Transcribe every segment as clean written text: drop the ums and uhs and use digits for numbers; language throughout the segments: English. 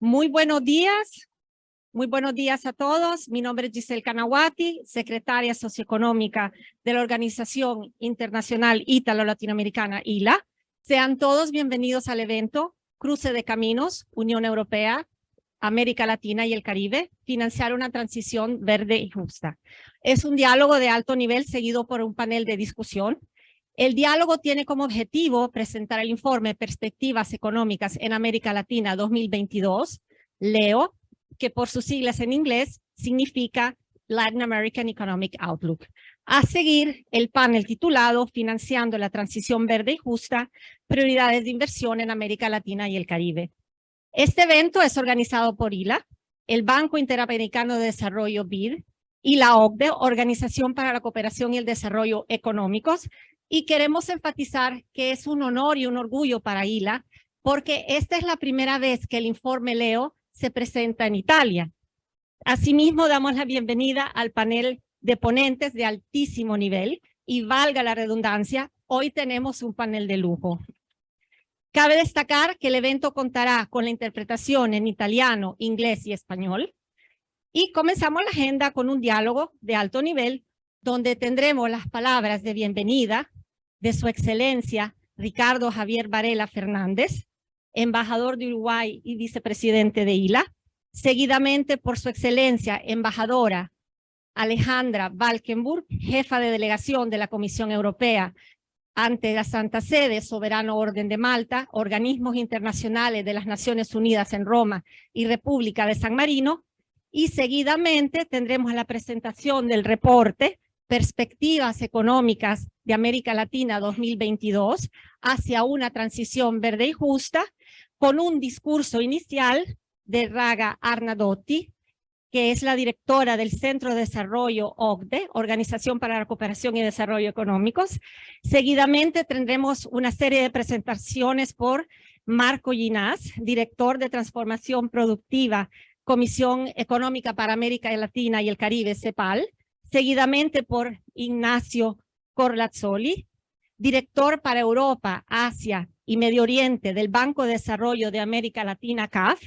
Muy buenos días a todos. Mi nombre es Giselle Canawati, secretaria socioeconómica de la Organización Internacional Ítalo-Latinoamericana, IILA. Sean todos bienvenidos al evento Cruce de Caminos, Unión Europea-América Latina y el Caribe, financiar una transición verde y justa. Es un diálogo de alto nivel seguido por un panel de discusión. El diálogo tiene como objetivo presentar el informe Perspectivas Económicas en América Latina 2022, LEO, que por sus siglas en inglés significa Latin American Economic Outlook. A seguir, el panel titulado Financiando la transición verde y justa, prioridades de inversión en América Latina y el Caribe. Este evento es organizado por IILA, el Banco Interamericano de Desarrollo BID, y la OCDE, Organización para la Cooperación y el Desarrollo Económicos, y queremos enfatizar que es un honor y un orgullo para IILA, porque esta es la primera vez que el informe LEO se presenta en Italia. Asimismo, damos la bienvenida al panel de ponentes de altísimo nivel, y valga la redundancia, hoy tenemos un panel de lujo. Cabe destacar que el evento contará con la interpretación en italiano, inglés y español, y comenzamos la agenda con un diálogo de alto nivel, donde tendremos las palabras de bienvenida de su excelencia Ricardo Javier Varela Fernández, embajador de Uruguay y vicepresidente de IILA, seguidamente por su excelencia embajadora Alejandra Valkenburg, jefa de delegación de la Comisión Europea ante la Santa Sede, Soberano Orden de Malta, organismos internacionales de las Naciones Unidas en Roma y República de San Marino, y seguidamente tendremos la presentación del reporte Perspectivas Económicas de América Latina 2022 hacia una transición verde y justa, con un discurso inicial de Raga Arnadotti, que es la directora del Centro de Desarrollo OCDE, Organización para la Cooperación y Desarrollo Económicos. Seguidamente tendremos una serie de presentaciones por Marco Ginás, director de Transformación Productiva, Comisión Económica para América Latina y el Caribe, CEPAL. Seguidamente por Ignacio Corlazzoli, director para Europa, Asia y Medio Oriente del Banco de Desarrollo de América Latina, CAF.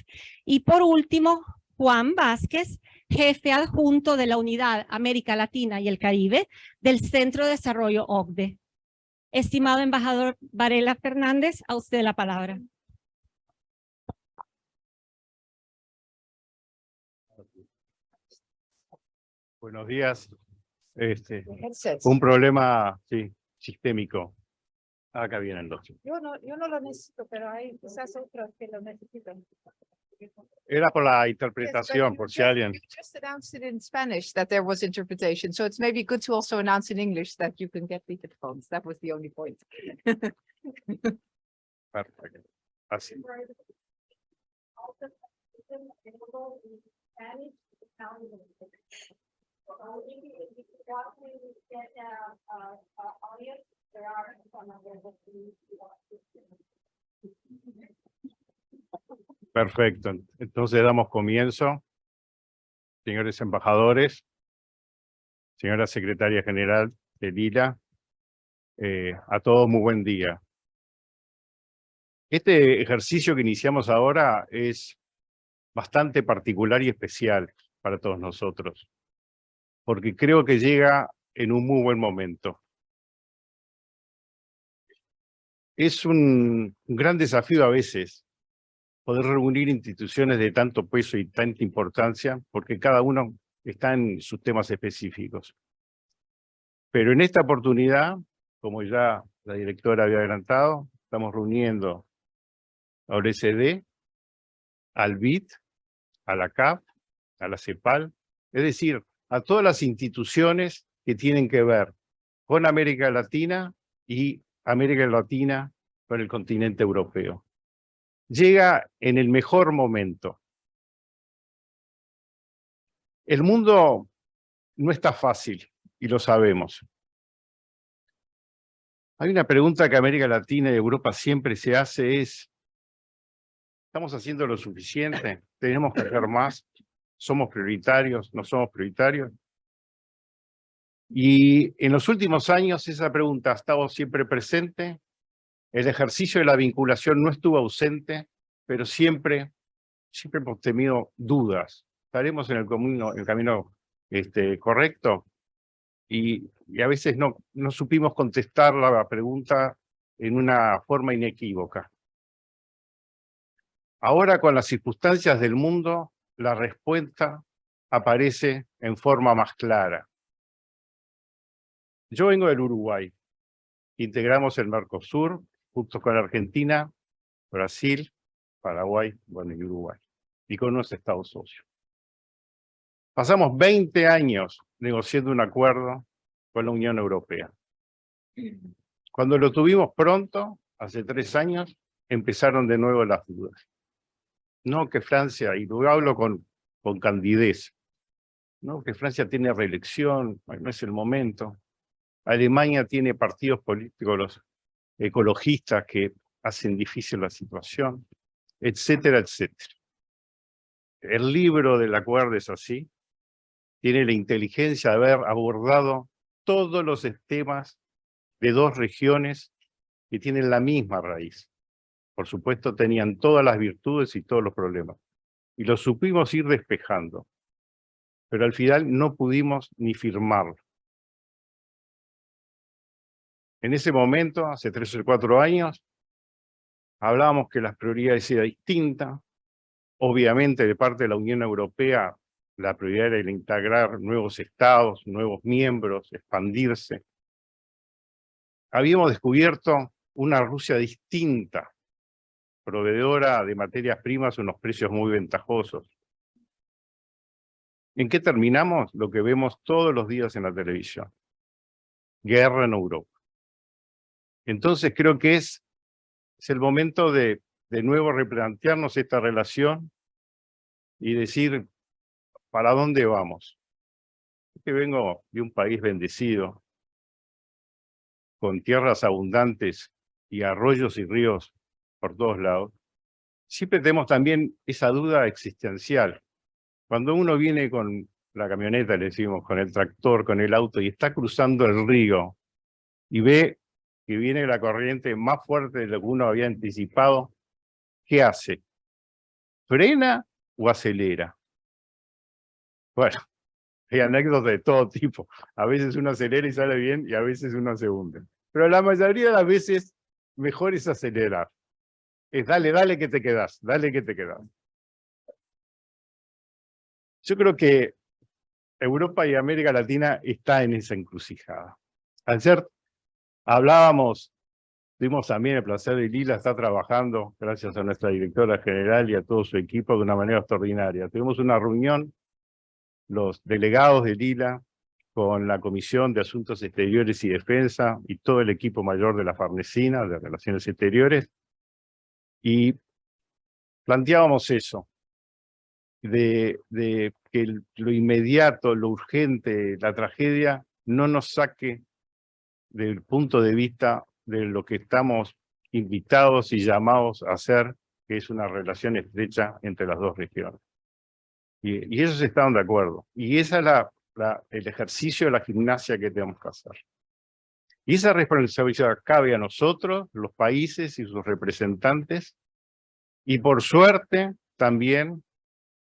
Y por último, Juan Vázquez, jefe adjunto de la Unidad América Latina y el Caribe del Centro de Desarrollo OCDE. Estimado embajador Varela Fernández, a usted la palabra. Buenos días. Un problema sistémico. Acá vienen dos. Yo no lo necesito, pero hay quizás otros que lo necesitan. Era por la interpretación, por si alguien. You just announced it in Spanish that there was interpretation, so it's maybe good to also announce in English that you can get the headphones. That was the only point. Perfecto. Así. Perfecto. Entonces damos comienzo. Señores embajadores, señora secretaria general del IILA, a todos muy buen día. Este ejercicio que iniciamos ahora es bastante particular y especial para todos nosotros, porque creo que llega en un muy buen momento. Es un gran desafío a veces poder reunir instituciones de tanto peso y tanta importancia, porque cada uno está en sus temas específicos. Pero en esta oportunidad, como ya la directora había adelantado, estamos reuniendo al OCDE, al BID, a la CAF, a la CEPAL, es decir, a todas las instituciones que tienen que ver con América Latina y América Latina con el continente europeo. Llega en el mejor momento. El mundo no está fácil, y lo sabemos. Hay una pregunta que América Latina y Europa siempre se hace es, ¿estamos haciendo lo suficiente? ¿Tenemos que hacer más? ¿Somos prioritarios? ¿No somos prioritarios? Y en los últimos años esa pregunta ha estado siempre presente. El ejercicio de la vinculación no estuvo ausente, pero siempre siempre hemos tenido dudas. ¿Estaremos en el camino correcto? Y a veces no supimos contestar la pregunta en una forma inequívoca. Ahora, con las circunstancias del mundo, la respuesta aparece en forma más clara. Yo vengo del Uruguay. Integramos el Mercosur junto con Argentina, Brasil, Paraguay, bueno, y Uruguay, y con unos estados socios. Pasamos 20 años negociando un acuerdo con la Unión Europea. Cuando lo tuvimos pronto, hace 3 años, empezaron de nuevo las dudas. No que Francia, y lo hablo con candidez, no que Francia tiene reelección, no es el momento. Alemania tiene partidos políticos, los ecologistas, que hacen difícil la situación, etcétera, etcétera. El libro del acuerdo es así, tiene la inteligencia de haber abordado todos los temas de 2 regiones que tienen la misma raíz. Por supuesto, tenían todas las virtudes y todos los problemas. Y los supimos ir despejando. Pero al final no pudimos ni firmarlo. En ese momento, hace 3 o 4 años, hablábamos que las prioridades eran distintas. Obviamente, de parte de la Unión Europea, la prioridad era el integrar nuevos estados, nuevos miembros, expandirse. Habíamos descubierto una Rusia distinta, proveedora de materias primas a unos precios muy ventajosos. ¿En qué terminamos? Lo que vemos todos los días en la televisión. Guerra en Europa. Entonces creo que es el momento de nuevo replantearnos esta relación y decir, ¿para dónde vamos? Yo que vengo de un país bendecido, con tierras abundantes y arroyos y ríos por todos lados, siempre tenemos también esa duda existencial. Cuando uno viene con la camioneta, le decimos, con el tractor, con el auto, y está cruzando el río, y ve que viene la corriente más fuerte de lo que uno había anticipado, ¿qué hace? ¿Frena o acelera? Bueno, hay anécdotas de todo tipo. A veces uno acelera y sale bien, y a veces uno se hunde. Pero la mayoría de las veces, mejor es acelerar. Es dale que te quedás, dale que te quedás. Yo creo que Europa y América Latina está en esa encrucijada. Ayer tuvimos también el placer de IILA está trabajando, gracias a nuestra directora general y a todo su equipo, de una manera extraordinaria. Tuvimos una reunión, los delegados de IILA, con la Comisión de Asuntos Exteriores y Defensa y todo el equipo mayor de la Farnesina, de Relaciones Exteriores, y planteábamos eso, de que lo inmediato, lo urgente, la tragedia, no nos saque del punto de vista de lo que estamos invitados y llamados a hacer, que es una relación estrecha entre las 2 regiones. Y ellos estaban de acuerdo. Y ese es el ejercicio de la gimnasia que tenemos que hacer. Y esa responsabilidad cabe a nosotros, los países y sus representantes, y por suerte también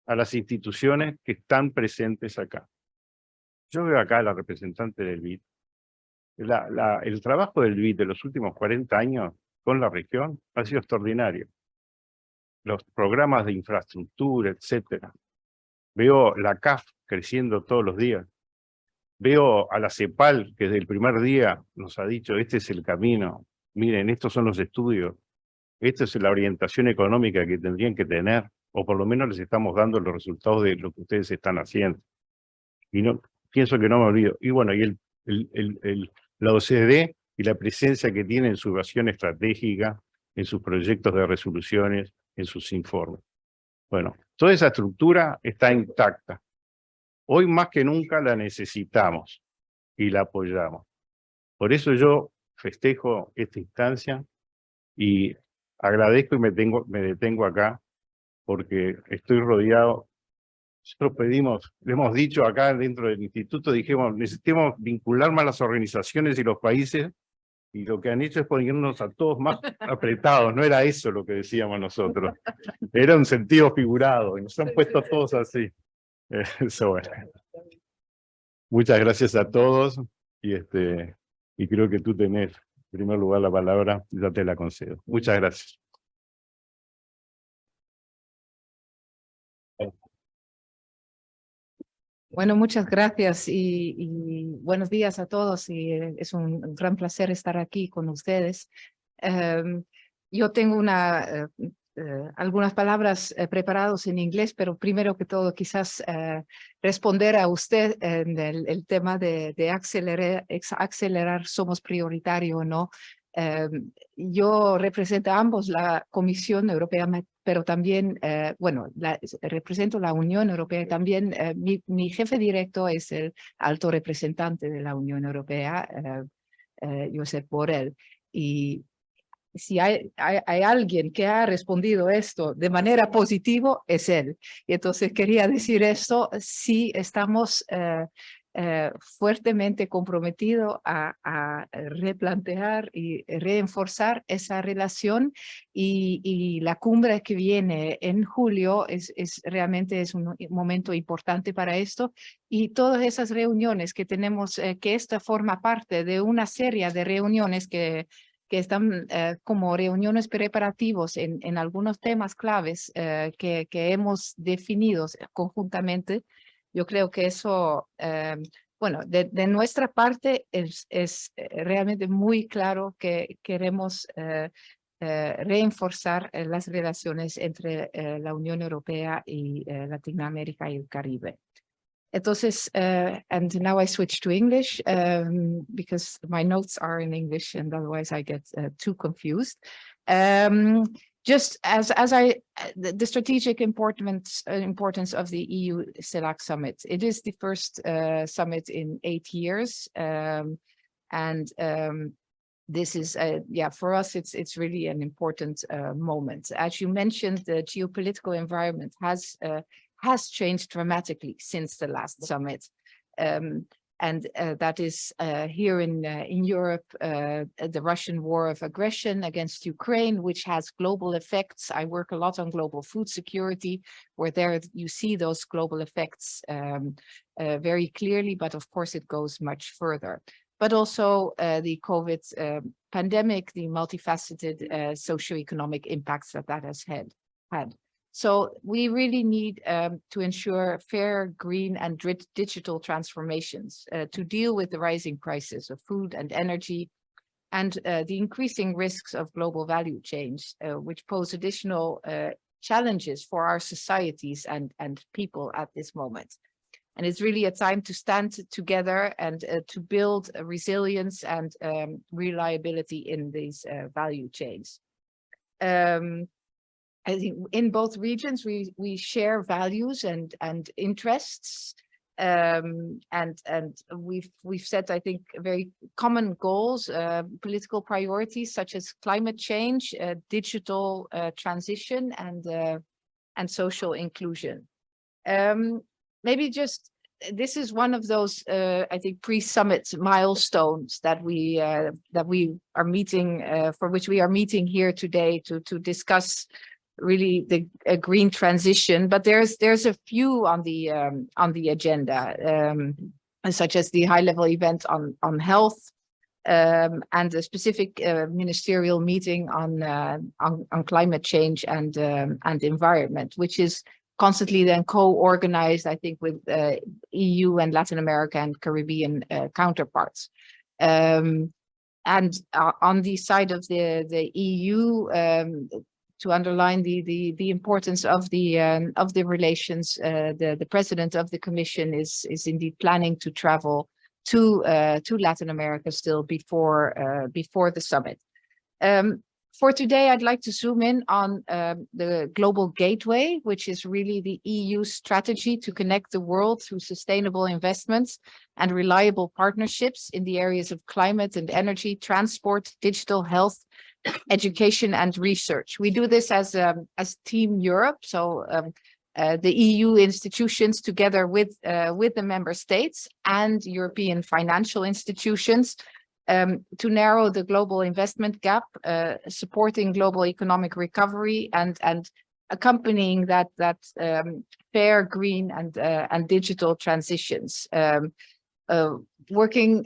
a las instituciones que están presentes acá. Yo veo acá a la representante del BID. El trabajo del BID de los últimos 40 años con la región ha sido extraordinario. Los programas de infraestructura, etcétera. Veo la CAF creciendo todos los días. Veo a la CEPAL, que desde el primer día nos ha dicho, este es el camino. Miren, estos son los estudios. Esta es la orientación económica que tendrían que tener, o por lo menos les estamos dando los resultados de lo que ustedes están haciendo. Y no, pienso que no me olvido. Y bueno, y la OCDE y la presencia que tiene en su evaluación estratégica, en sus proyectos de resoluciones, en sus informes. Bueno, toda esa estructura está intacta. Hoy más que nunca la necesitamos y la apoyamos. Por eso yo festejo esta instancia y agradezco y me detengo acá porque estoy rodeado. Nosotros le hemos dicho acá dentro del instituto, dijimos, necesitamos vincular más las organizaciones y los países y lo que han hecho es ponernos a todos más apretados. No era eso lo que decíamos nosotros. Era un sentido figurado, y nos han puesto todos así. Eso, bueno. Muchas gracias a todos, y creo que tú tenés en primer lugar la palabra, ya te la concedo. Muchas gracias. Bueno, muchas gracias y buenos días a todos. Y es un gran placer estar aquí con ustedes. Yo tengo algunas palabras preparadas en inglés, pero primero que todo quizás responder a usted en el tema de acelerar, somos prioritario o no. Yo represento a ambos la Comisión Europea, pero también, represento la Unión Europea y también mi jefe directo es el alto representante de la Unión Europea, Josep Borrell. Y si hay alguien que ha respondido esto de manera positiva, es él. Y entonces quería decir esto, sí estamos fuertemente comprometidos a replantear y reforzar esa relación y la cumbre que viene en julio realmente es un momento importante para esto y todas esas reuniones que tenemos, que esta forma parte de una serie de reuniones que están como reuniones preparativos en algunos temas claves que hemos definido conjuntamente. Yo creo que eso, de nuestra parte es realmente muy claro que queremos reforzar las relaciones entre la Unión Europea y Latinoamérica y el Caribe. Entonces, and now I switch to English because my notes are in English and otherwise I get too confused. Just as the strategic importance of the EU-CELAC summit. It is the first summit in 8 years, and this is, for us, it's really an important moment. As you mentioned, the geopolitical environment has changed dramatically since the last summit. And that is here in Europe, the Russian war of aggression against Ukraine, which has global effects. I work a lot on global food security, where there you see those global effects very clearly, but of course it goes much further. But also the COVID pandemic, the multifaceted socioeconomic impacts that has had. So we really need to ensure fair, green and digital transformations to deal with the rising prices of food and energy and the increasing risks of global value chains, which pose additional challenges for our societies and people at this moment. And it's really a time to stand together and to build resilience and reliability in these value chains. I think in both regions, we share values and interests, and we've set, I think, very common goals, political priorities such as climate change, digital transition, and social inclusion. Maybe just this is one of those, I think, pre-summit milestones that we are meeting, for which we are meeting here today to discuss really the green transition, but there's a few on the agenda, such as the high-level event on health, and a specific ministerial meeting on climate change and environment, which is constantly then co-organized, I think, with EU and Latin America and Caribbean counterparts. And on the side of the EU, to underline the importance of the relations, the president of the Commission is indeed planning to travel to Latin America still before the summit. For today, I'd like to zoom in on the Global Gateway, which is really the EU strategy to connect the world through sustainable investments and reliable partnerships in the areas of climate and energy, transport, digital health, education and research. We do this as Team Europe, so the EU institutions together with the member states and European financial institutions to narrow the global investment gap, supporting global economic recovery, and accompanying that fair, green, and digital transitions. Working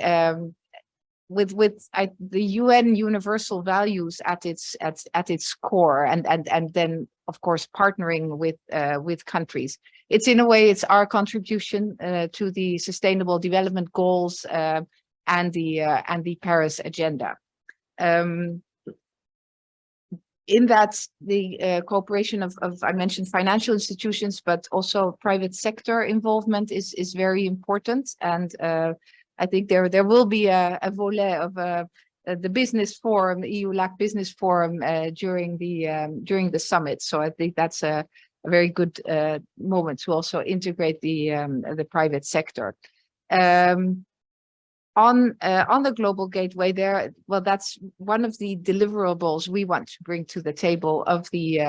with the UN universal values at its core, and then of course partnering with countries. It's in a way, it's our contribution to the Sustainable Development Goals and the Paris Agenda. In that, the cooperation of I mentioned financial institutions, but also private sector involvement is very important. And I think there will be a volet of the business forum, the EU-LAC business forum during the summit. So I think that's a very good moment to also integrate the private sector. On the global gateway there, well, that's one of the deliverables we want to bring to the table of the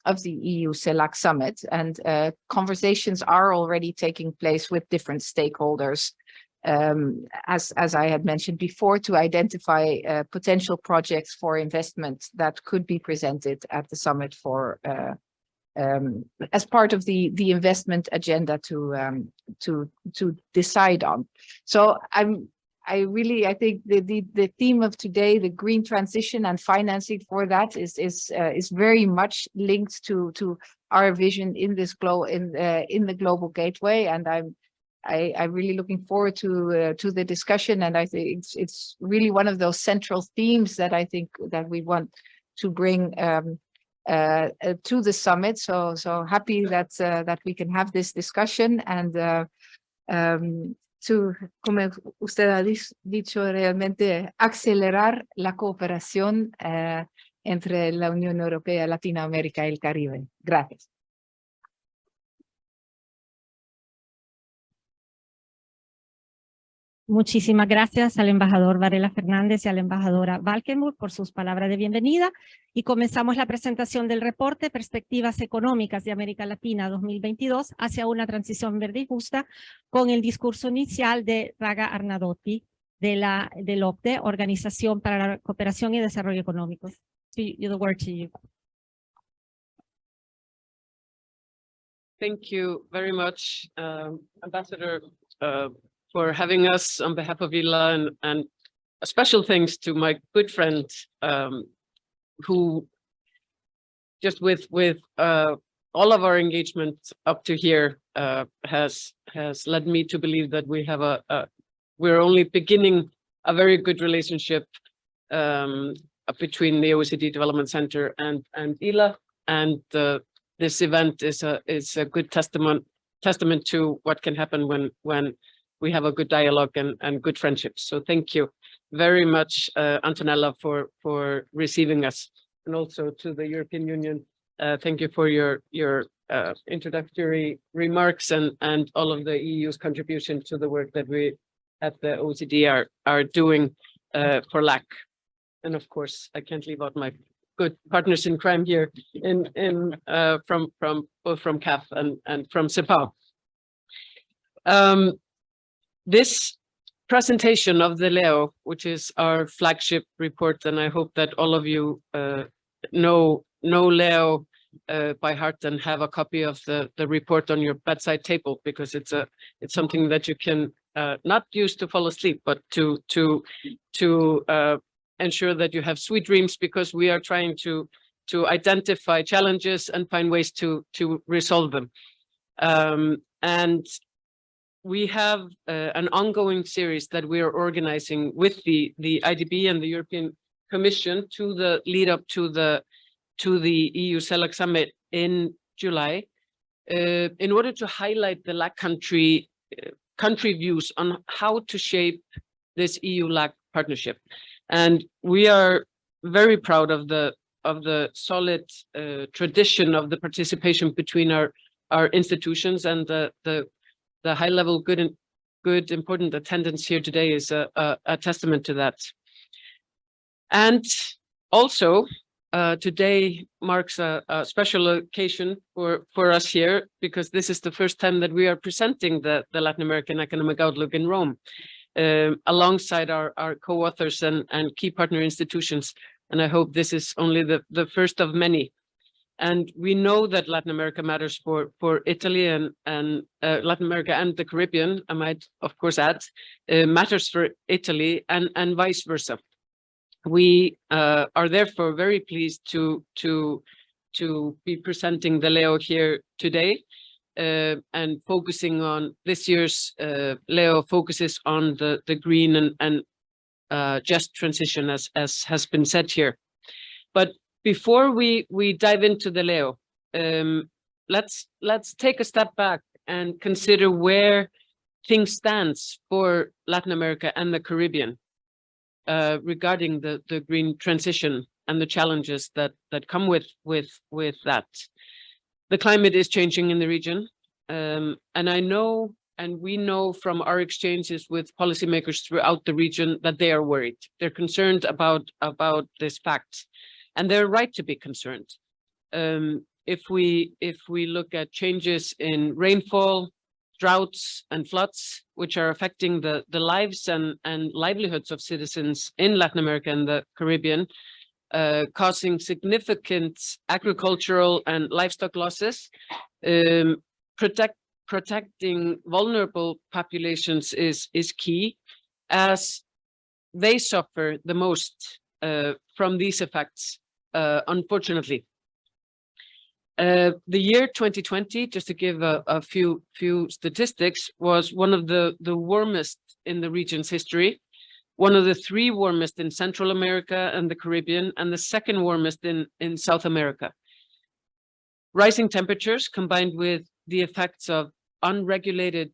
EU-CELAC summit, and conversations are already taking place with different stakeholders, as I had mentioned before, to identify potential projects for investment that could be presented at the summit for as part of the investment agenda to decide on. So I think the theme of today, the green transition and financing for that, is very much linked to our vision in this in the global gateway, and I'm really looking forward to the discussion, and I think it's really one of those central themes that I think that we want to bring to the summit. So happy that we can have this discussion, and como usted ha dicho, realmente acelerar la cooperación entre la Unión Europea, Latinoamérica y el Caribe. Gracias. Muchísimas gracias al embajador Varela Fernández y a la embajadora Valkenburg por sus palabras de bienvenida. Y comenzamos la presentación del reporte Perspectivas Económicas de América Latina 2022 hacia una transición verde y justa, con el discurso inicial de Raga Arnadotti del OCDE, Organización para la Cooperación y Desarrollo Económico. The word to you. Thank you very much, Ambassador, for having us on behalf of IILA, and a special thanks to my good friend, who just with all of our engagement up to here has led me to believe that we have we're only beginning a very good relationship between the OECD Development Center and IILA, and this event is a good testament to what can happen when we have a good dialogue and good friendships. So thank you very much, Antonella, for receiving us, and also to the European Union. Thank you for your introductory remarks and all of the EU's contribution to the work that we at the OECD are doing for LAC. And of course, I can't leave out my good partners in crime here from both from CAF and from CEPAL. This presentation of the Leo, which is our flagship report, and I hope that all of you know Leo by heart and have a copy of the report on your bedside table, because it's something that you can not use to fall asleep, but to ensure that you have sweet dreams, because we are trying to identify challenges and find ways to resolve them. And we have an ongoing series that we are organizing with the IDB and the European Commission to the lead up to the EU-CELAC summit in July, in order to highlight the LAC country views on how to shape this EU-LAC partnership. And we are very proud of the solid tradition of the participation between our institutions, and the high level good important attendance here today is a testament to that. And also today marks a special occasion for us here, because this is the first time that we are presenting the Latin American Economic Outlook in Rome. alongside our co-authors and key partner institutions. And I hope this is only the first of many. And we know that Latin America matters for Italy and Latin America and the Caribbean, I might, of course, add, matters for Italy and vice versa. We are therefore very pleased to be presenting the Leo here today, and focusing on this year's Leo focuses on the green and just transition, as has been said here. But before we dive into the Leo, let's take a step back and consider where things stands for Latin America and the Caribbean regarding the green transition and the challenges that come with that. The climate is changing in the region, and I know, and we know from our exchanges with policymakers throughout the region that they are worried. They're concerned about this fact, and they're right to be concerned. If we look at changes in rainfall, droughts, and floods, which are affecting the lives and livelihoods of citizens in Latin America and the Caribbean, causing significant agricultural and livestock losses, protecting vulnerable populations is key, as they suffer the most from these effects, unfortunately. The year 2020, just to give a few statistics, was one of the warmest in the region's history, one of the 3 warmest in Central America and the Caribbean, and the 2nd warmest in South America. Rising temperatures combined with the effects of unregulated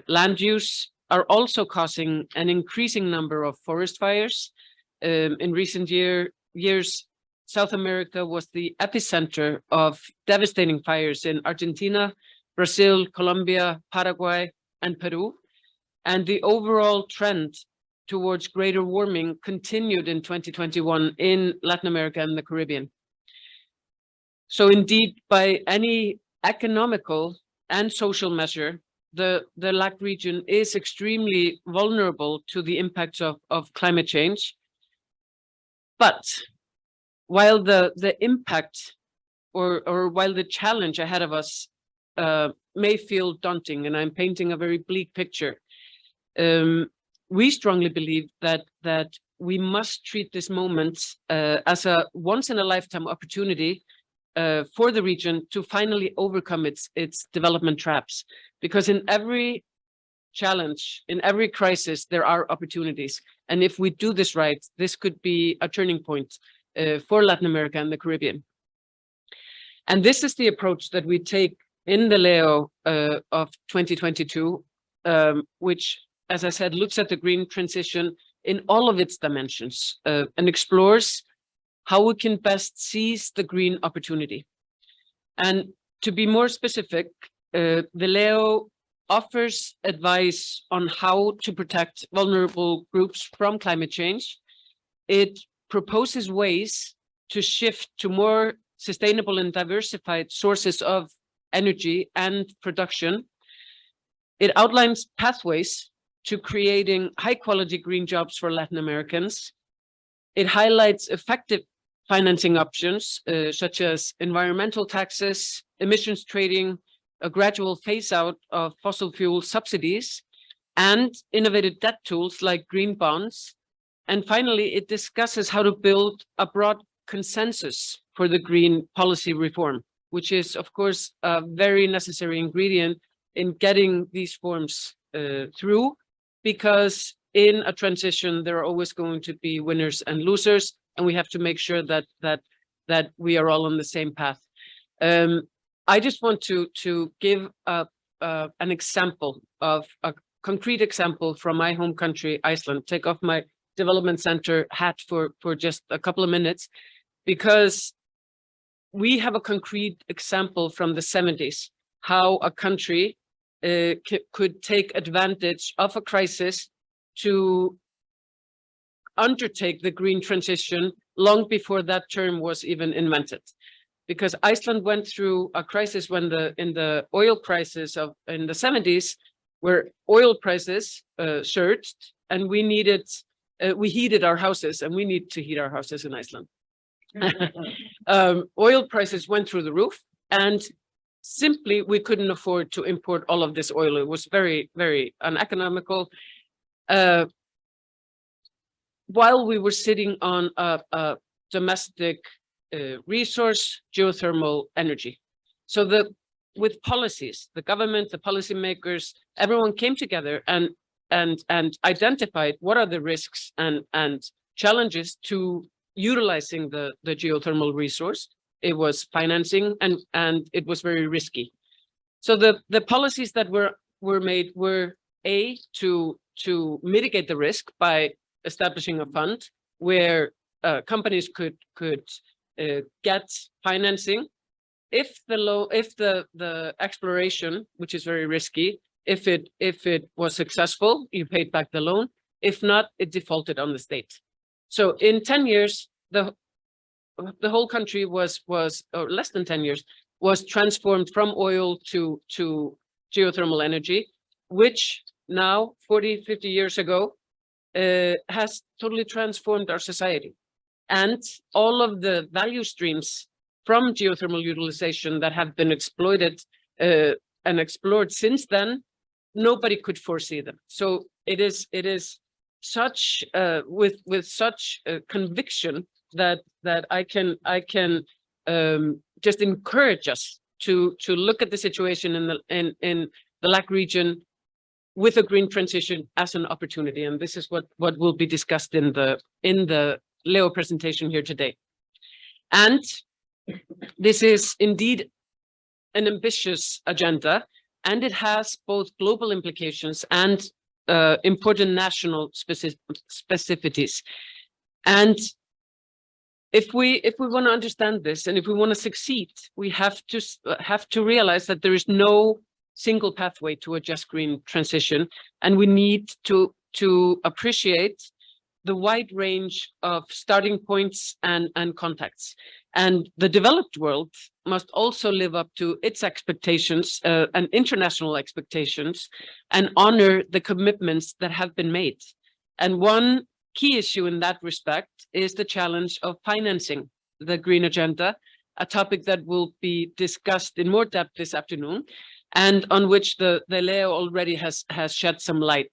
land use are also causing an increasing number of forest fires. In recent years, South America was the epicenter of devastating fires in Argentina, Brazil, Colombia, Paraguay, and Peru. And the overall trend towards greater warming continued in 2021 in Latin America and the Caribbean. So indeed, by any economical and social measure, the LAC region is extremely vulnerable to the impacts of climate change. But while the impact or while the challenge ahead of us may feel daunting, and I'm painting a very bleak picture, we strongly believe that we must treat this moment as a once-in-a-lifetime opportunity for the region to finally overcome its development traps. Because in every challenge, in every crisis, there are opportunities. And if we do this right, this could be a turning point for Latin America and the Caribbean. And this is the approach that we take in the Leo of 2022, which, as I said, looks at the green transition in all of its dimensions and explores how we can best seize the green opportunity. And to be more specific, the Leo offers advice on how to protect vulnerable groups from climate change. It proposes ways to shift to more sustainable and diversified sources of energy and production. It outlines pathways to creating high-quality green jobs for Latin Americans. It highlights effective financing options, such as environmental taxes, emissions trading, a gradual phase-out of fossil fuel subsidies, and innovative debt tools like green bonds. And finally, it discusses how to build a broad consensus for the green policy reform, which is, of course, a very necessary ingredient in getting these forms through, because in a transition, there are always going to be winners and losers, and we have to make sure that we are all on the same path. I just want to give an example of a concrete example from my home country, Iceland. Take off my development center hat for just a couple of minutes, because we have a concrete example from the 70s, how a country could take advantage of a crisis to undertake the green transition long before that term was even invented. Because Iceland went through a crisis when in the oil crisis in the 70s, where oil prices surged, and we needed, we heated our houses, and we need to heat our houses in Iceland. Oil prices went through the roof, and simply we couldn't afford to import all of this oil. It was very, very uneconomical. While we were sitting on a domestic resource, geothermal energy. So with policies, the government, the policymakers, everyone came together and identified what are the risks and challenges to utilizing the geothermal resource. It was financing, and it was very risky. So the policies that were made were to mitigate the risk by establishing a fund where companies could get financing if the exploration, which is very risky, if it was successful, you paid back the loan. If not, it defaulted on the state. So in 10 years, the whole country was, or less than 10 years, was transformed from oil to geothermal energy, which now 40, 50 years ago has totally transformed our society. And all of the value streams from geothermal utilization that have been exploited and explored since then, nobody could foresee them. So it is such with such conviction that I can just encourage us to look at the situation in the LAC region with a green transition as an opportunity, and this is what will be discussed in the Leo presentation here today. And this is indeed an ambitious agenda, and it has both global implications and important national specificities. And if we want to understand this, and if we want to succeed, we have to realize that there is no single pathway to a just green transition, and we need to appreciate the wide range of starting points and contacts. And the developed world must also live up to its expectations and international expectations, and honor the commitments that have been made. And one key issue in that respect is the challenge of financing the green agenda, a topic that will be discussed in more depth this afternoon, and on which the Leo already has shed some light.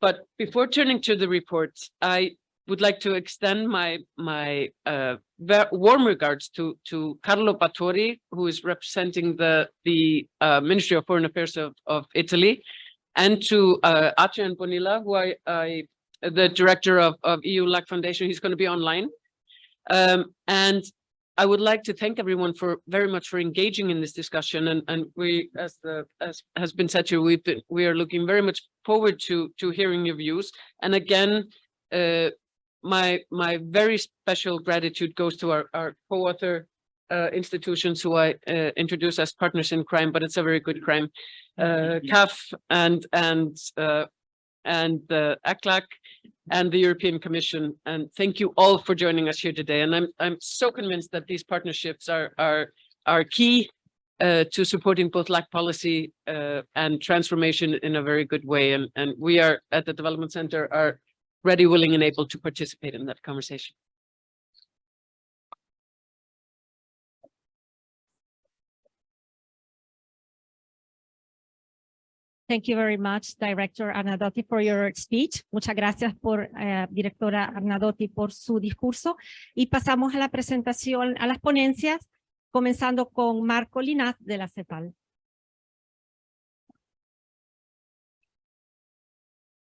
But before turning to the report, I would like to extend my warm regards to Carlo Battori, who is representing the Ministry of Foreign Affairs of Italy, and to Adrian Bonilla, who the director of EU-LAC Foundation. He's going to be online. And I would like to thank everyone very much for engaging in this discussion. And we, as has been said here, we are looking very much forward to hearing your views. And again, my very special gratitude goes to our co-author institutions, who I introduce as partners in crime, but it's a very good crime, CAF and the IILA-C and the European Commission. And thank you all for joining us here today. And I'm so convinced that these partnerships are key to supporting both LAC policy and transformation in a very good way. And we are at the Development Center are ready, willing, and able to participate in that conversation. Thank you very much, Director Arnadotti, for your speech. Muchas gracias, Directora Arnadotti, por su discurso. Y pasamos a la presentación, a las ponencias, comenzando con Marco Linaz de la CEPAL.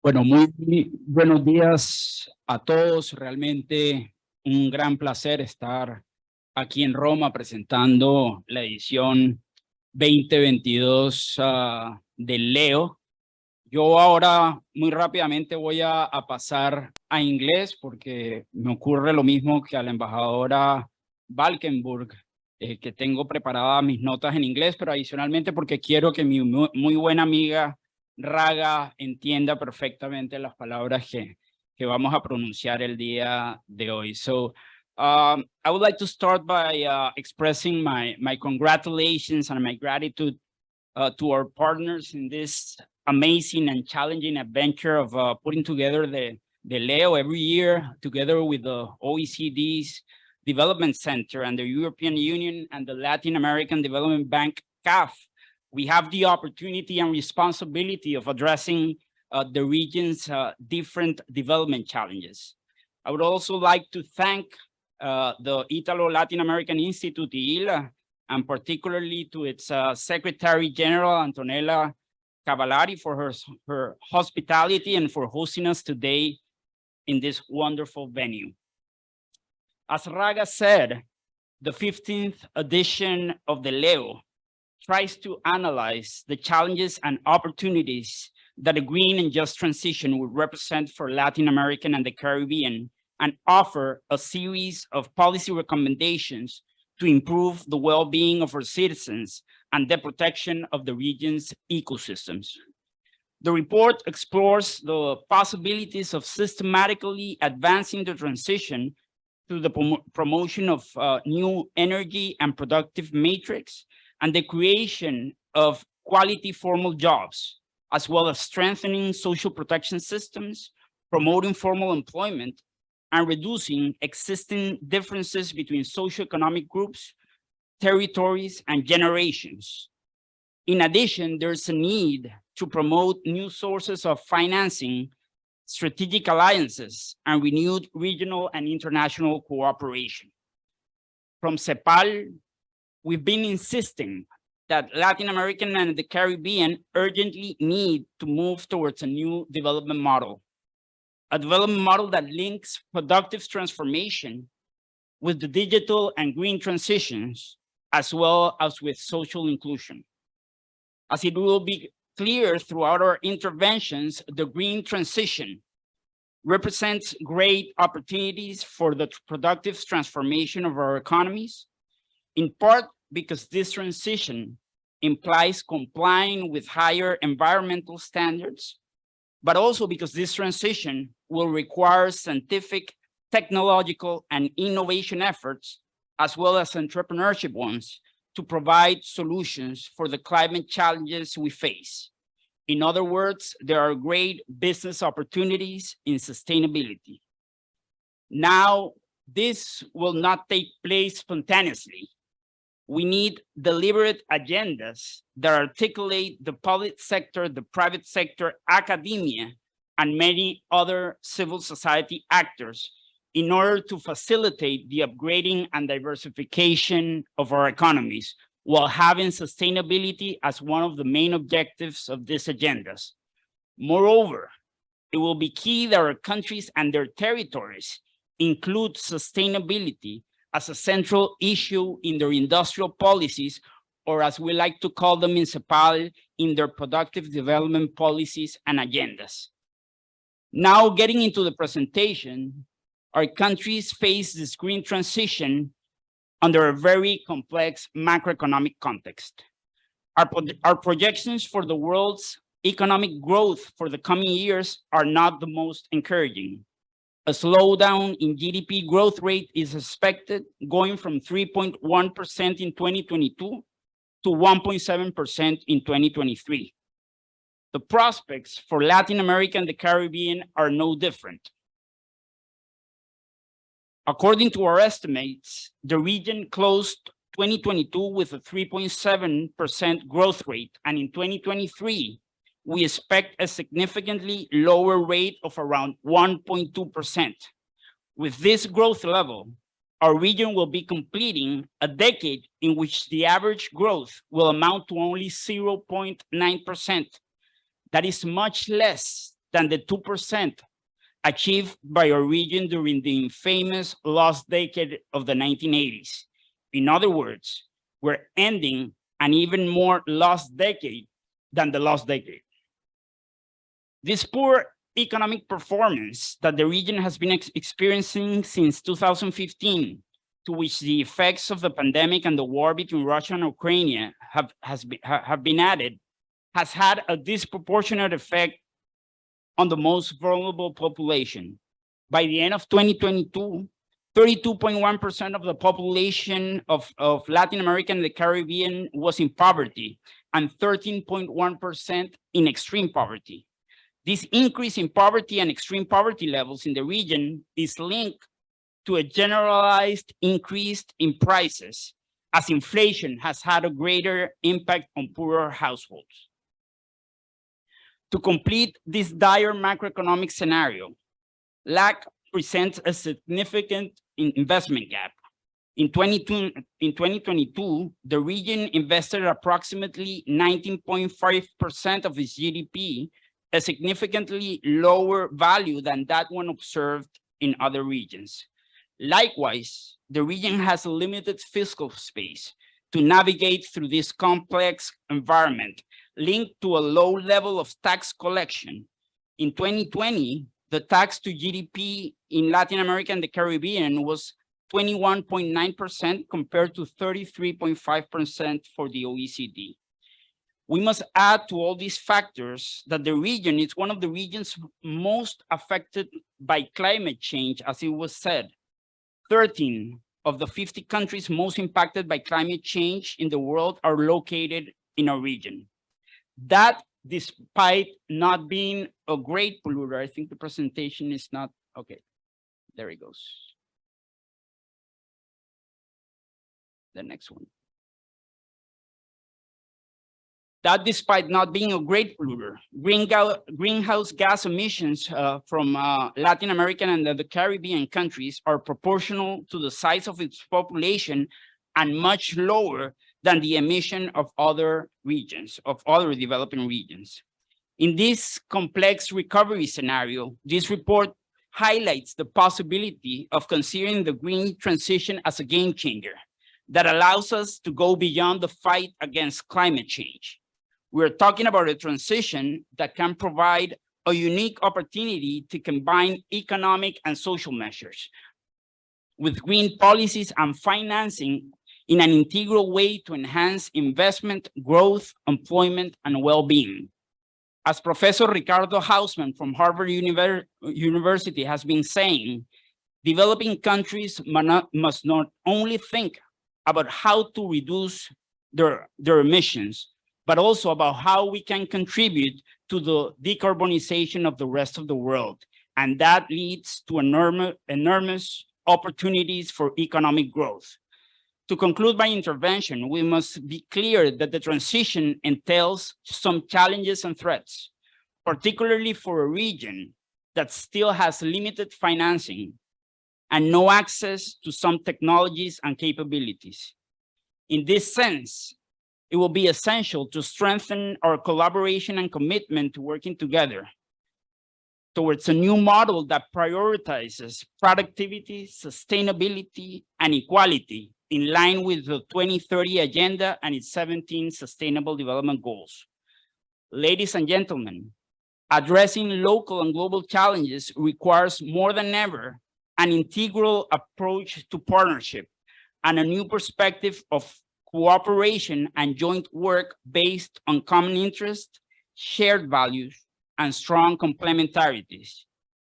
Bueno, muy buenos días a todos. Realmente un gran placer estar aquí en Roma presentando la edición 2022 del Leo. Yo ahora muy rápidamente voy a pasar a inglés porque me ocurre lo mismo que a la embajadora Valkenburg, que tengo preparadas mis notas en inglés, pero adicionalmente porque quiero que mi muy buena amiga Raga entienda perfectamente las palabras que vamos a pronunciar el día de hoy. So I would like to start by expressing my congratulations and my gratitude to our partners in this amazing and challenging adventure of putting together the Leo every year, together with the OECD's Development Center and the European Union and the Latin American Development Bank, CAF. We have the opportunity and responsibility of addressing the region's different development challenges. I would also like to thank the Ítalo-Latinoamerican Institute, IILA, and particularly to its Secretary General, Antonella Cavallari, for her hospitality and for hosting us today in this wonderful venue. As Raga said, the 15th edition of the Leo tries to analyze the challenges and opportunities that a green and just transition would represent for Latin American and the Caribbean, and offer a series of policy recommendations to improve the well-being of our citizens and the protection of the region's ecosystems. The report explores the possibilities of systematically advancing the transition through the promotion of new energy and productive matrix and the creation of quality formal jobs, as well as strengthening social protection systems, promoting formal employment, and reducing existing differences between socioeconomic groups, territories, and generations. In addition, there's a need to promote new sources of financing, strategic alliances, and renewed regional and international cooperation. From CEPAL, we've been insisting that Latin American and the Caribbean urgently need to move towards a new development model, a development model that links productive transformation with the digital and green transitions, as well as with social inclusion. As it will be clear throughout our interventions, the green transition represents great opportunities for the productive transformation of our economies, in part because this transition implies complying with higher environmental standards, but also because this transition will require scientific, technological, and innovation efforts, as well as entrepreneurship ones, to provide solutions for the climate challenges we face. In other words, there are great business opportunities in sustainability. Now, this will not take place spontaneously. We need deliberate agendas that articulate the public sector, the private sector, academia, and many other civil society actors in order to facilitate the upgrading and diversification of our economies, while having sustainability as one of the main objectives of these agendas. Moreover, it will be key that our countries and their territories include sustainability as a central issue in their industrial policies, or as we like to call them in CEPAL, in their productive development policies and agendas. Now, getting into the presentation, our countries face this green transition under a very complex macroeconomic context. Our projections for the world's economic growth for the coming years are not the most encouraging. A slowdown in GDP growth rate is expected, going from 3.1% in 2022 to 1.7% in 2023. The prospects for Latin America and the Caribbean are no different. According to our estimates, the region closed 2022 with a 3.7% growth rate, and in 2023, we expect a significantly lower rate of around 1.2%. With this growth level, our region will be completing a decade in which the average growth will amount to only 0.9%. That is much less than the 2% achieved by our region during the infamous lost decade of the 1980s. In other words, we're ending an even more lost decade than the lost decade. This poor economic performance that the region has been experiencing since 2015, to which the effects of the pandemic and the war between Russia and Ukraine have been added, has had a disproportionate effect on the most vulnerable population. By the end of 2022, 32.1% of the population of Latin America and the Caribbean was in poverty, and 13.1% in extreme poverty. This increase in poverty and extreme poverty levels in the region is linked to a generalized increase in prices, as inflation has had a greater impact on poorer households. To complete this dire macroeconomic scenario, LAC presents a significant investment gap. In 2022, the region invested approximately 19.5% of its GDP, a significantly lower value than that one observed in other regions. Likewise, the region has a limited fiscal space to navigate through this complex environment linked to a low level of tax collection. In 2020, the tax to GDP in Latin America and the Caribbean was 21.9% compared to 33.5% for the OECD. We must add to all these factors that the region is one of the regions most affected by climate change, as it was said. 13 of the 50 countries most impacted by climate change in the world are located in our region. That, despite not being a great polluter, I think the presentation is not, okay, there it goes. The next one. That despite not being a great polluter, greenhouse gas emissions from Latin American and the Caribbean countries are proportional to the size of its population and much lower than the emission of other regions, of other developing regions. In this complex recovery scenario, this report highlights the possibility of considering the green transition as a game changer that allows us to go beyond the fight against climate change. We're talking about a transition that can provide a unique opportunity to combine economic and social measures with green policies and financing in an integral way to enhance investment, growth, employment, and well-being. As Professor Ricardo Hausman from Harvard University has been saying, developing countries must not only think about how to reduce their emissions, but also about how we can contribute to the decarbonization of the rest of the world. And that leads to enormous opportunities for economic growth. To conclude my intervention, we must be clear that the transition entails some challenges and threats, particularly for a region that still has limited financing and no access to some technologies and capabilities. In this sense, it will be essential to strengthen our collaboration and commitment to working together towards a new model that prioritizes productivity, sustainability, and equality in line with the 2030 Agenda and its 17 Sustainable Development Goals. Ladies and gentlemen, addressing local and global challenges requires more than ever an integral approach to partnership and a new perspective of cooperation and joint work based on common interests, shared values, and strong complementarities,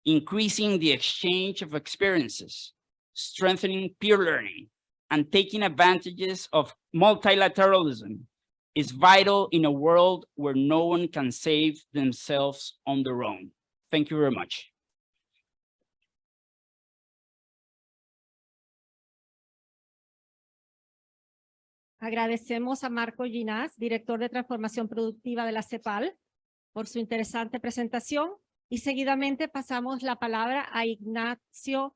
increasing the exchange of experiences, strengthening peer learning, and taking advantages of multilateralism is vital in a world where no one can save themselves on their own. Thank you very much. Agradecemos a Marco Ginás, director de Transformación Productiva de la CEPAL, por su interesante presentación y seguidamente pasamos la palabra a Ignacio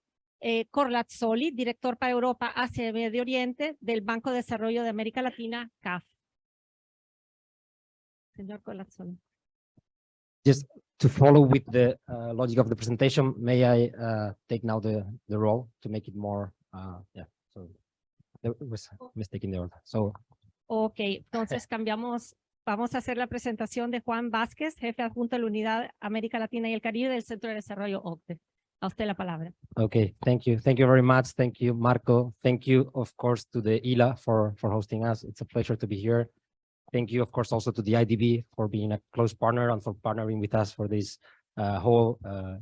Corlazzoli, director para Europa, Asia y Medio Oriente del Banco de Desarrollo de América Latina, CAF. Señor Corlazzoli. Just to follow with the logic of the presentation, may I take now the role to make it more, yeah, so there was a mistake in the order. So, Ok, entonces cambiamos, vamos a hacer la presentación de Juan Vázquez, jefe adjunto de la Unidad América Latina y el Caribe del Centro de Desarrollo OCDE. A usted la palabra. okay, thank you very much. Thank you, Marco. Thank you, of course, to the IILA for hosting us. It's a pleasure to be here. Thank you, of course, also to the IDB for being a close partner and for partnering with us for this whole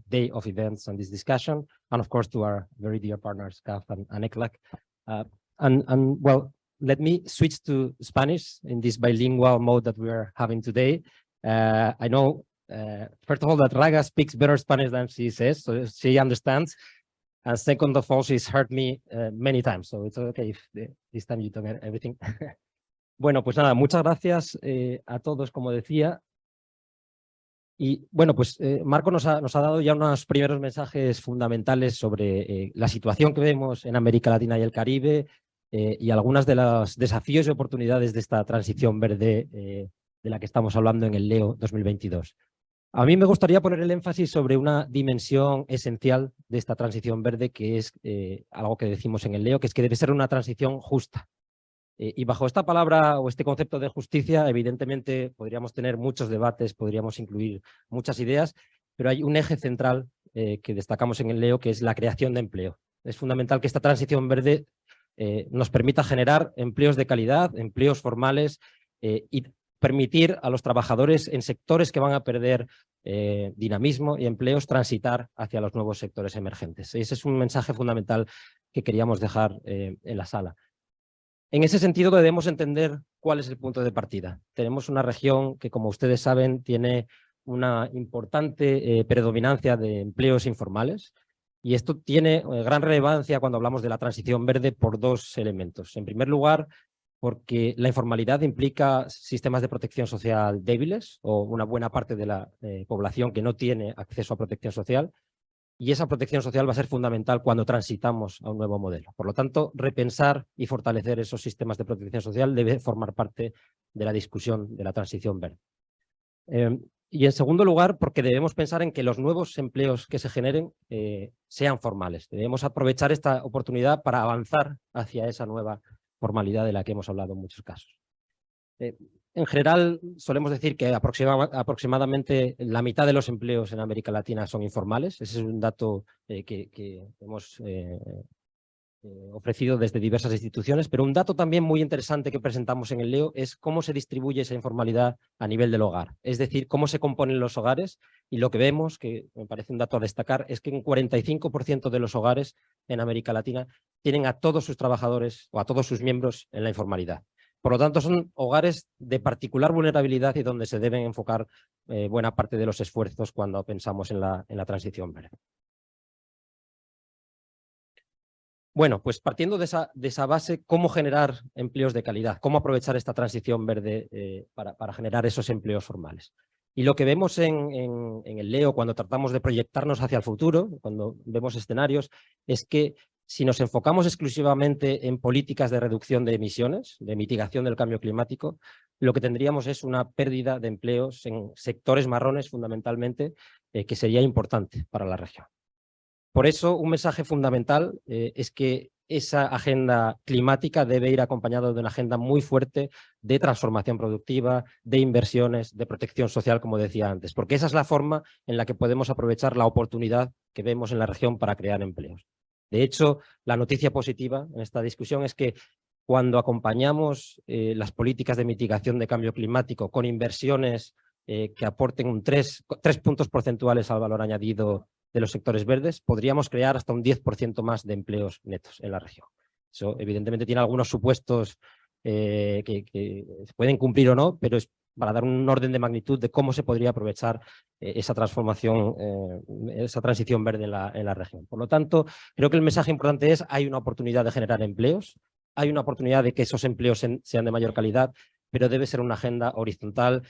day of events and this discussion. And of course, to our very dear partners, CAF and IILA-C. And well, let me switch to Spanish in this bilingual mode that we are having today. I know, first of all, that Raga speaks better Spanish than she says, so she understands. And second of all, she's heard me many times, so it's okay if this time you don't get everything. Bueno, pues nada, muchas gracias a todos, como decía. Y bueno, pues Marco nos ha dado ya unos primeros mensajes fundamentales sobre la situación que vemos en América Latina y el Caribe y algunas de los desafíos y oportunidades de esta transición verde de la que estamos hablando en el LEO 2022. A mí me gustaría poner el énfasis sobre una dimensión esencial de esta transición verde, que es algo que decimos en el LEO, que es que debe ser una transición justa. Y bajo esta palabra o este concepto de justicia, evidentemente podríamos tener muchos debates, podríamos incluir muchas ideas, pero hay un eje central que destacamos en el LEO, que es la creación de empleo. Es fundamental que esta transición verde nos permita generar empleos de calidad, empleos formales y permitir a los trabajadores en sectores que van a perder dinamismo y empleos transitar hacia los nuevos sectores emergentes. Ese es un mensaje fundamental que queríamos dejar en la sala. En ese sentido debemos entender cuál es el punto de partida. Tenemos una región que, como ustedes saben, tiene una importante predominancia de empleos informales y esto tiene gran relevancia cuando hablamos de la transición verde por dos elementos. En primer lugar, porque la informalidad implica sistemas de protección social débiles o una buena parte de la población que no tiene acceso a protección social. Y esa protección social va a ser fundamental cuando transitamos a un nuevo modelo. Por lo tanto, repensar y fortalecer esos sistemas de protección social debe formar parte de la discusión de la transición verde. Y en segundo lugar, porque debemos pensar en que los nuevos empleos que se generen sean formales. Debemos aprovechar esta oportunidad para avanzar hacia esa nueva formalidad de la que hemos hablado en muchos casos. En general, solemos decir que aproximadamente la mitad de los empleos en América Latina son informales. Ese es un dato que hemos ofrecido desde diversas instituciones, pero un dato también muy interesante que presentamos en el LEO es cómo se distribuye esa informalidad a nivel del hogar. Es decir, cómo se componen los hogares, y lo que vemos, que me parece un dato a destacar, es que un 45% de los hogares en América Latina tienen a todos sus trabajadores o a todos sus miembros en la informalidad. Por lo tanto, son hogares de particular vulnerabilidad y donde se deben enfocar buena parte de los esfuerzos cuando pensamos en la transición verde. Bueno, pues partiendo de esa base, ¿cómo generar empleos de calidad? ¿Cómo aprovechar esta transición verde para generar esos empleos formales? Y lo que vemos en el LEO cuando tratamos de proyectarnos hacia el futuro, cuando vemos escenarios, es que si nos enfocamos exclusivamente en políticas de reducción de emisiones, de mitigación del cambio climático, lo que tendríamos es una pérdida de empleos en sectores marrones fundamentalmente, que sería importante para la región. Por eso, un mensaje fundamental es que esa agenda climática debe ir acompañada de una agenda muy fuerte de transformación productiva, de inversiones, de protección social, como decía antes, porque esa es la forma en la que podemos aprovechar la oportunidad que vemos en la región para crear empleos. De hecho, la noticia positiva en esta discusión es que cuando acompañamos las políticas de mitigación de cambio climático con inversiones que aporten 3 puntos porcentuales al valor añadido de los sectores verdes, podríamos crear hasta un 10% más de empleos netos en la región. Eso evidentemente tiene algunos supuestos que se pueden cumplir o no, pero es para dar un orden de magnitud de cómo se podría aprovechar esa transformación, esa transición verde en la región. Por lo tanto, creo que el mensaje importante es: hay una oportunidad de generar empleos, hay una oportunidad de que esos empleos sean de mayor calidad, pero debe ser una agenda horizontal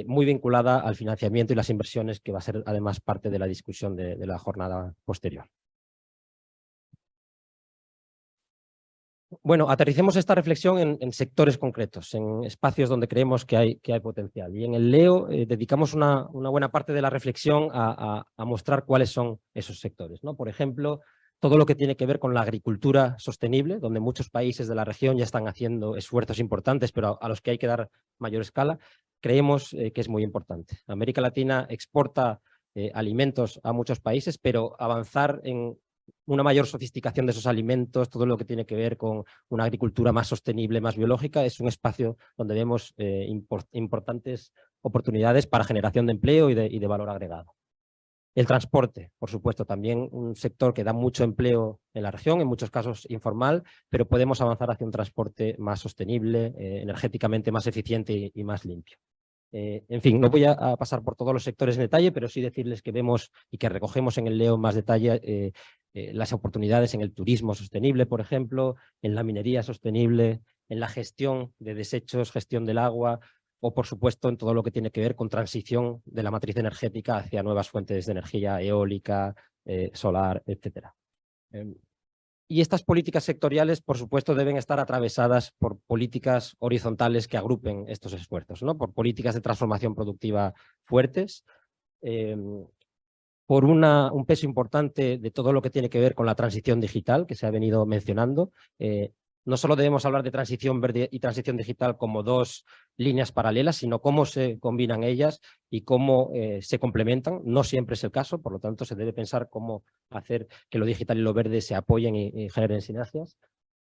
muy vinculada al financiamiento y las inversiones, que va a ser además parte de la discusión de la jornada posterior. Bueno, aterricemos esta reflexión en sectores concretos, en espacios donde creemos que hay potencial. Y en el LEO dedicamos una buena parte de la reflexión a mostrar cuáles son esos sectores, ¿no? Por ejemplo, todo lo que tiene que ver con la agricultura sostenible, donde muchos países de la región ya están haciendo esfuerzos importantes, pero a los que hay que dar mayor escala, creemos que es muy importante. América Latina exporta alimentos a muchos países, pero avanzar en una mayor sofisticación de esos alimentos, todo lo que tiene que ver con una agricultura más sostenible, más biológica, es un espacio donde vemos importantes oportunidades para generación de empleo y de valor agregado. El transporte, por supuesto, también un sector que da mucho empleo en la región, en muchos casos informal, pero podemos avanzar hacia un transporte más sostenible, energéticamente más eficiente y más limpio. En fin, no voy a pasar por todos los sectores en detalle, pero sí decirles que vemos y que recogemos en el Leo más detalle las oportunidades en el turismo sostenible, por ejemplo, en la minería sostenible, en la gestión de desechos, gestión del agua, o por supuesto en todo lo que tiene que ver con transición de la matriz energética hacia nuevas fuentes de energía eólica, solar, etc. Y estas políticas sectoriales, por supuesto, deben estar atravesadas por políticas horizontales que agrupen estos esfuerzos, ¿no? Por políticas de transformación productiva fuertes, por un peso importante de todo lo que tiene que ver con la transición digital, que se ha venido mencionando. No solo debemos hablar de transición verde y transición digital como dos líneas paralelas, sino cómo se combinan ellas y cómo se complementan. No siempre es el caso, por lo tanto se debe pensar cómo hacer que lo digital y lo verde se apoyen y generen sinergias.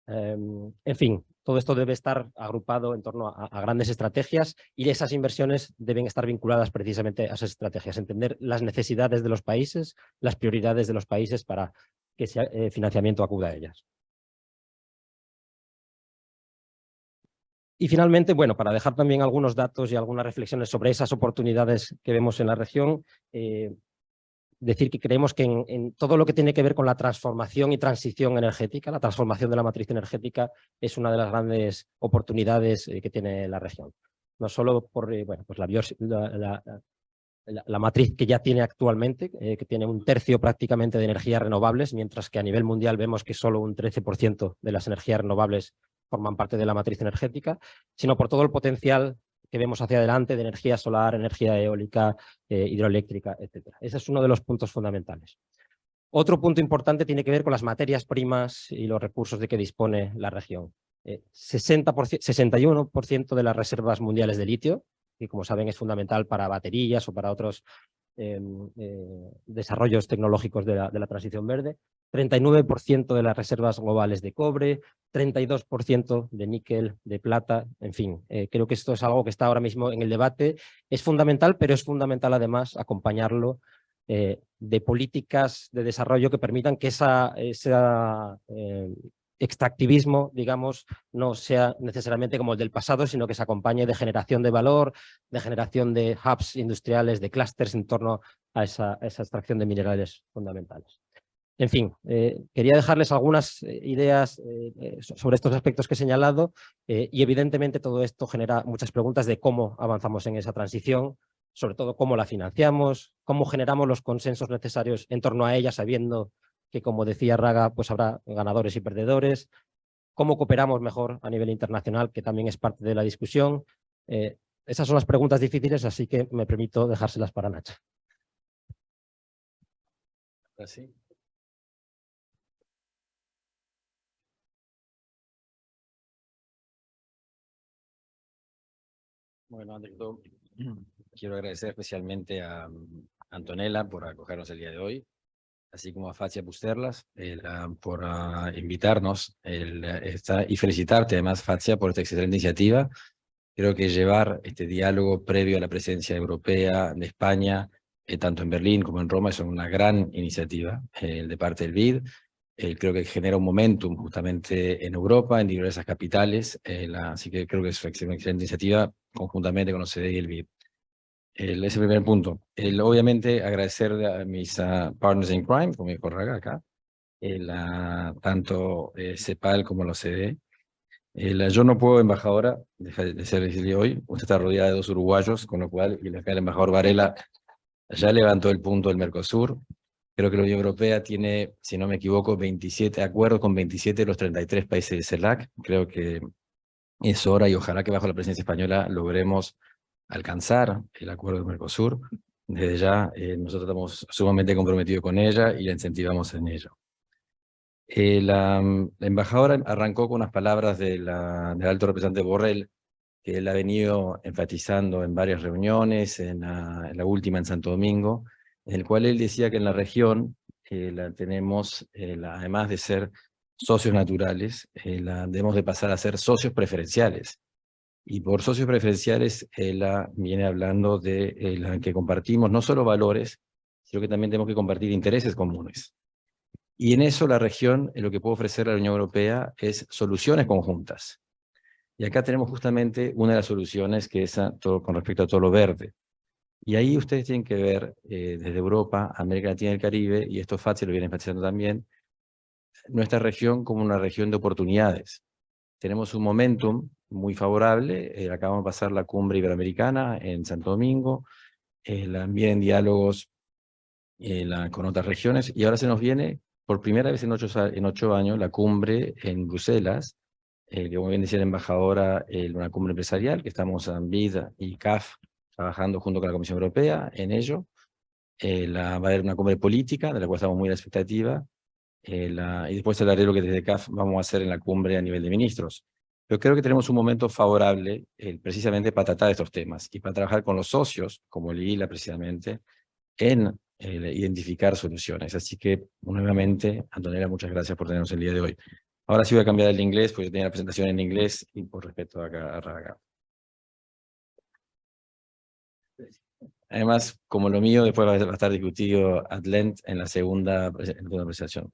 En fin, todo esto debe estar agrupado en torno a grandes estrategias y esas inversiones deben estar vinculadas precisamente a esas estrategias, entender las necesidades de los países, las prioridades de los países para que ese financiamiento acuda a ellas. Y finalmente, bueno, para dejar también algunos datos y algunas reflexiones sobre esas oportunidades que vemos en la región, decir que creemos que en todo lo que tiene que ver con la transformación y transición energética, la transformación de la matriz energética es una de las grandes oportunidades que tiene la región. No solo por bueno, pues la matriz que ya tiene actualmente, que tiene un tercio prácticamente de energías renovables, mientras que a nivel mundial vemos que solo un 13% de las energías renovables forman parte de la matriz energética, sino por todo el potencial que vemos hacia adelante de energía solar, energía eólica, hidroeléctrica, etc. Ese es uno de los puntos fundamentales. Otro punto importante tiene que ver con las materias primas y los recursos de que dispone la región. 61% de las reservas mundiales de litio, que como saben es fundamental para baterías o para otros desarrollos tecnológicos de la transición verde, 39% de las reservas globales de cobre, 32% de níquel, de plata, en fin, creo que esto es algo que está ahora mismo en el debate, es fundamental, pero es fundamental además acompañarlo de políticas de desarrollo que permitan que extractivismo, digamos, no sea necesariamente como el del pasado, sino que se acompañe de generación de valor, de generación de hubs industriales, de clústeres en torno a esa extracción de minerales fundamentales. En fin, quería dejarles algunas ideas sobre estos aspectos que he señalado y evidentemente todo esto genera muchas preguntas de cómo avanzamos en esa transición, sobre todo cómo la financiamos, cómo generamos los consensos necesarios en torno a ella, sabiendo que, como decía Raga, pues habrá ganadores y perdedores, cómo cooperamos mejor a nivel internacional, que también es parte de la discusión. Esas son las preguntas difíciles, así que me permito dejárselas para Nacha. Así. Bueno, ante todo, quiero agradecer especialmente a Antonella por acogernos el día de hoy, así como a Facia Busterlas por invitarnos y felicitarte además, Facia, por esta excelente iniciativa. Creo que llevar este diálogo previo a la presencia europea de España, tanto en Berlín como en Roma, es una gran iniciativa de parte del BID. Creo que genera un momentum justamente en Europa, en diversas capitales, así que creo que es una excelente iniciativa conjuntamente con OCDE y el BID. Ese es el primer punto. Obviamente agradecer a mis partners in crime, como dijo Raga acá, tanto CEPAL como la OCDE. Yo no puedo, embajadora, dejar de ser decirle hoy, usted está rodeada de 2 uruguayos, con lo cual el embajador Varela ya levantó el punto del Mercosur. Creo que la Unión Europea tiene, si no me equivoco, 27 acuerdos con 27 de los 33 países de CELAC. Creo que es hora y ojalá que bajo la presidencia española logremos alcanzar el acuerdo del Mercosur. Desde ya nosotros estamos sumamente comprometidos con ella y la incentivamos en ello. La embajadora arrancó con unas palabras del alto representante Borrell, que él ha venido enfatizando en varias reuniones, en la última en Santo Domingo, en el cual él decía que en la región tenemos, además de ser socios naturales, debemos de pasar a ser socios preferenciales. Y por socios preferenciales, él viene hablando de que compartimos no solo valores, sino que también tenemos que compartir intereses comunes. Y en eso la región, lo que puede ofrecer la Unión Europea es soluciones conjuntas. Y acá tenemos justamente una de las soluciones que es con respecto a todo lo verde. Y ahí ustedes tienen que ver desde Europa, América Latina y el Caribe, y esto Fácil lo viene enfatizando también, nuestra región como una región de oportunidades. Tenemos un momentum muy favorable, acabamos de pasar la cumbre iberoamericana en Santo Domingo, vienen diálogos con otras regiones, y ahora se nos viene por primera vez en 8 años la cumbre en Bruselas, que como bien decía la embajadora, una cumbre empresarial, que estamos ANBID y CAF trabajando junto con la Comisión Europea en ello. Va a haber una cumbre política, de la cual estamos muy a la expectativa, y después hablaré lo que desde CAF vamos a hacer en la cumbre a nivel de ministros. Pero creo que tenemos un momento favorable precisamente para tratar estos temas y para trabajar con los socios, como el IILA precisamente, en identificar soluciones. Así que, nuevamente, Antonella, muchas gracias por tenernos el día de hoy. Ahora sí voy a cambiar al inglés, porque yo tenía la presentación en inglés y por respeto a Raga. Además, como lo mío, después va a estar discutido at length en la segunda presentación.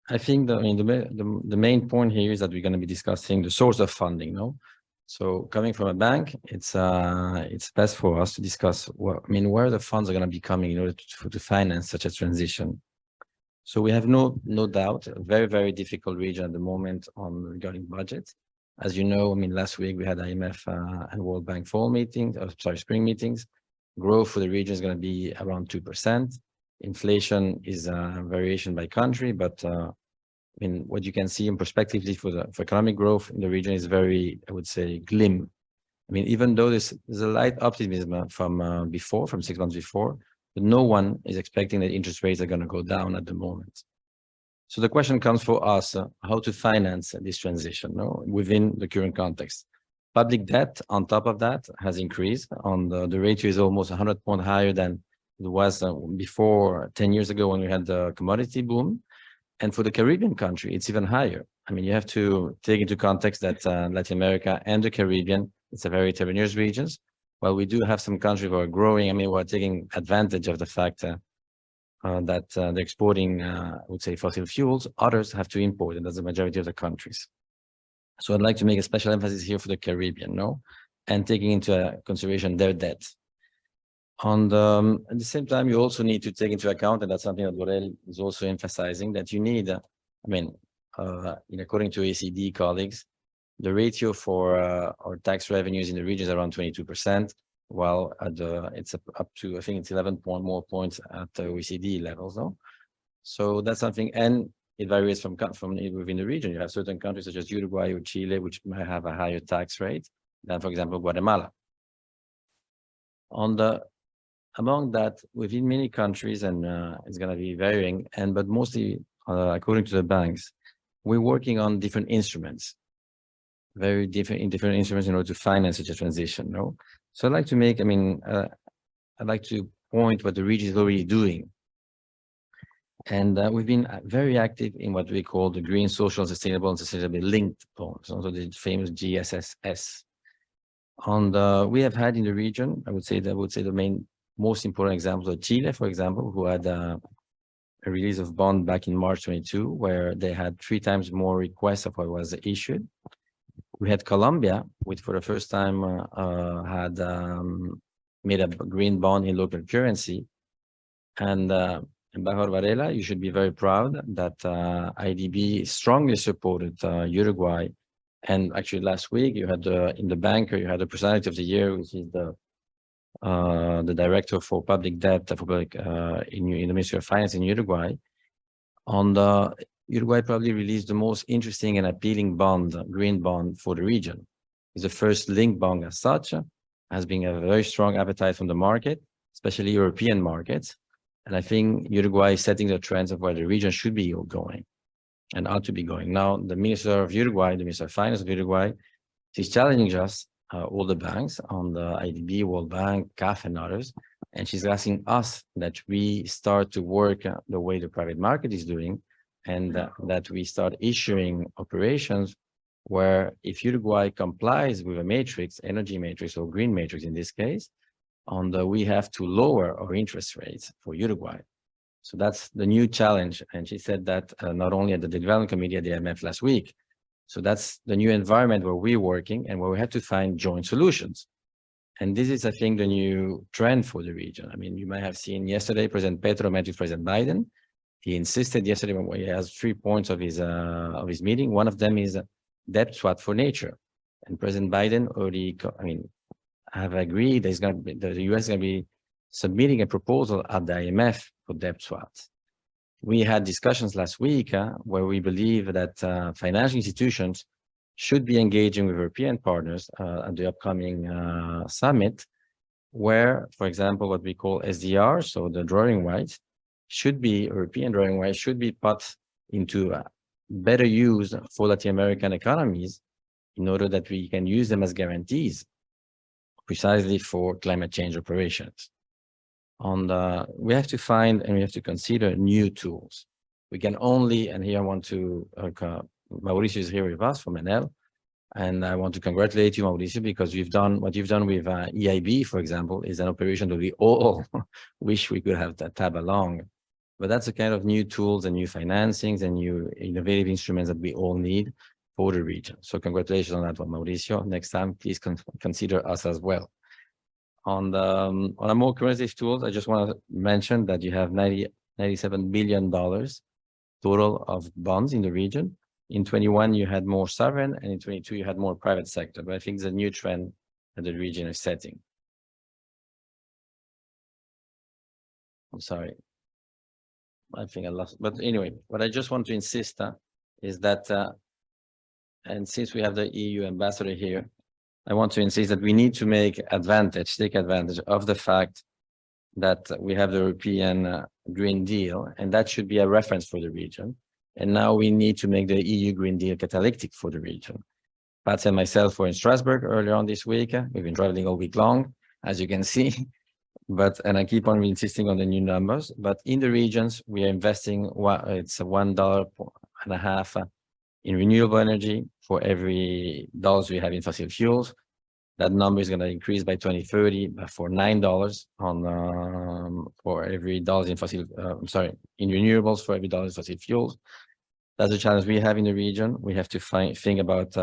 I think the main point here is that we're going to be discussing the source of funding, no? So coming from a bank, it's best for us to discuss where the funds are going to be coming in order to finance such a transition. So we have no doubt, a very, very difficult region at the moment regarding budget. As you know, last week we had IMF and World Bank spring meetings. Growth for the region is going to be around 2%. Inflation is a variation by country, but what you can see in perspectively for economic growth in the region is very, I would say, glim. Even though there's a light optimism from 6 months before, but no one is expecting that interest rates are going to go down at the moment. So the question comes for us, how to finance this transition within the current context. Public debt, on top of that, has increased. The ratio is almost 100 points higher than it was before 10 years ago when we had the commodity boom. And for the Caribbean country, it's even higher. You have to take into context that Latin America and the Caribbean, it's a very heterogeneous regions. While we do have some countries who are growing, who are taking advantage of the fact that they're exporting, I would say, fossil fuels, others have to import, and that's the majority of the countries. So I'd like to make a special emphasis here for the Caribbean, and taking into consideration their debt. At the same time, you also need to take into account, and that's something that Borrell is also emphasizing, that you need, according to OECD colleagues, the ratio for our tax revenues in the region is around 22%, while it's up to, I think it's 11 more points at the OECD levels. So that's something, and it varies from within the region. You have certain countries such as Uruguay or Chile, which might have a higher tax rate than, for example, Guatemala. Among that, within many countries, and it's going to be varying, but mostly according to the banks, we're working on different instruments, very different instruments in order to finance such a transition. So I'd like to make, I'd like to point what the region is already doing. And we've been very active in what we call the green, social, sustainable, and sustainably linked bonds, also the famous GSSS. We have had in the region, I would say the most important examples are Chile, for example, who had a release of bond back in March 22, where they had 3 times more requests of what was issued. We had Colombia, which for the first time had made a green bond in local currency. And Embajador Varela, you should be very proud that IDB strongly supported Uruguay. And actually last week you had in the banker, you had the Personality of the Year, which is the director for public debt in the Ministry of Finance in Uruguay. Uruguay probably released the most interesting and appealing bond, green bond for the region. It's the first linked bond as such, has been a very strong appetite from the market, especially European markets. And I think Uruguay is setting the trends of where the region should be going and ought to be going. Now, the Minister of Uruguay, the Minister of Finance of Uruguay, is challenging us, all the banks on the IDB, World Bank, CAF, and others. And she's asking us that we start to work the way the private market is doing, and that we start issuing operations where if Uruguay complies with a matrix, energy matrix or green matrix in this case, we have to lower our interest rates for Uruguay. So that's the new challenge. And she said that not only at the Development Committee at the IMF last week. So that's the new environment where we're working and where we have to find joint solutions. And this is, I think, the new trend for the region. I mean, you might have seen yesterday, President Petro met with President Biden. He insisted yesterday when he has 3 points of his meeting. One of them is debt swap for nature. And President Biden already, have agreed that the US is going to be submitting a proposal at the IMF for debt swaps. We had discussions last week where we believe that financial institutions should be engaging with European partners at the upcoming summit, where, for example, what we call SDR, so the drawing rights, European drawing rights should be put into better use for Latin American economies in order that we can use them as guarantees precisely for climate change operations. We have to find and we have to consider new tools. We can only, and here I want to, Mauricio is here with us from NL, and I want to congratulate you, Mauricio, because what you've done with EIB, for example, is an operation that we all wish we could have tab along. But that's the kind of new tools and new financings and new innovative instruments that we all need for the region. So congratulations on that one, Mauricio. Next time, please consider us as well. On a more quantitative tools, I just want to mention that you have $97 billion total of bonds in the region. In 21, you had more sovereign, and in 22, you had more private sector. But I think it's a new trend that the region is setting. I'm sorry. I think I lost. But anyway, what I just want to insist is that, and since we have the EU ambassador here, I want to insist that we need to take advantage of the fact that we have the European Green Deal, and that should be a reference for the region. And now we need to make the EU Green Deal catalytic for the region. Pat and myself were in Strasbourg earlier on this week. We've been traveling all week long, as you can see. And I keep on insisting on the new numbers. But in the regions, we are investing, it's $1.50 in renewable energy for every $1 we have in fossil fuels. That number is going to increase by 2030 for $9 for every $1 in fossil, in renewables for every $1 in fossil fuels. That's the challenge we have in the region. We have to think about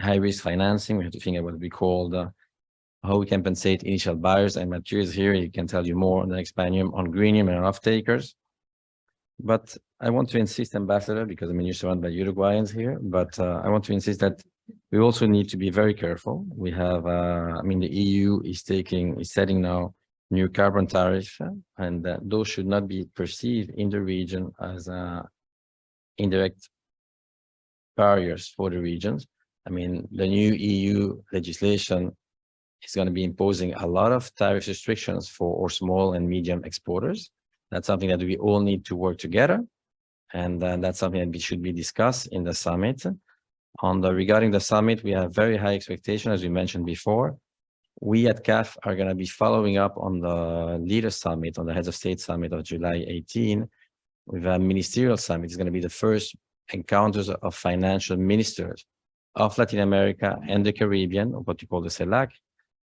high-risk financing. We have to think about what we call how we compensate initial buyers. And Mathieu is here. He can tell you more on the next panel on greenium and off-takers. But I want to insist, Ambassador, because you're surrounded by Uruguayans here, but I want to insist that we also need to be very careful. We have, the EU is setting now new carbon tariffs, and those should not be perceived in the region as indirect barriers for the regions. The new EU legislation is going to be imposing a lot of tariff restrictions for our small and medium exporters. That's something that we all need to work together. And that's something that should be discussed in the summit. Regarding the summit, we have very high expectations, as we mentioned before. We at CAF are going to be following up on the Leaders Summit, on the Heads of State Summit of July 18, with a ministerial summit. It's going to be the first encounters of financial ministers of Latin America and the Caribbean, or what you call the CELAC,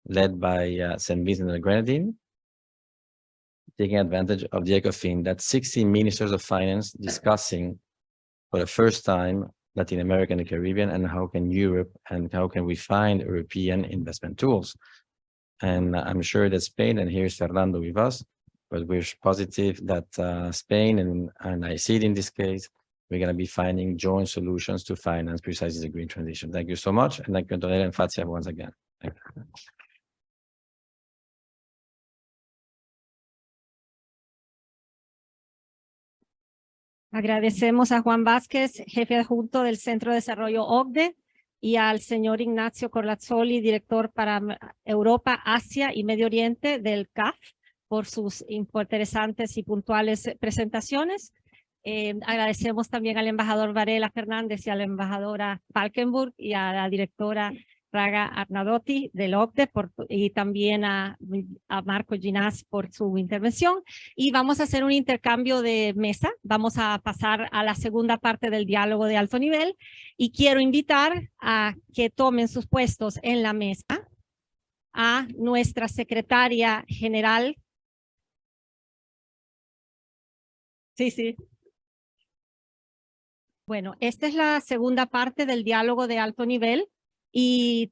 led by St. Vincent and the Grenadines, taking advantage of the ECOFIN, that's 60 ministers of finance discussing for the first time Latin America and the Caribbean, and how can Europe and how can we find European investment tools. And I'm sure that Spain, and here's Fernando with us, but we're positive that Spain, and I see it in this case, we're going to be finding joint solutions to finance precisely the green transition. Thank you so much. And thank you, Antonella and Fatia, once again. Thank you. Agradecemos a Juan Vázquez, jefe adjunto del Centro de Desarrollo OCDE, y al señor Ignacio Corlazzoli, director para Europa, Asia y Medio Oriente del CAF, por sus interesantes y puntuales presentaciones. Agradecemos también al embajador Varela Fernández y a la embajadora Falkenburg y a la directora Raga Arnaudotti del OCDE y también a Marco Ginás por su intervención. Y vamos a hacer un intercambio de mesa. Vamos a pasar a la segunda parte del diálogo de alto nivel y quiero invitar a que tomen sus puestos en la mesa a nuestra secretaria general. Sí. Bueno, esta es la segunda parte del diálogo de alto nivel y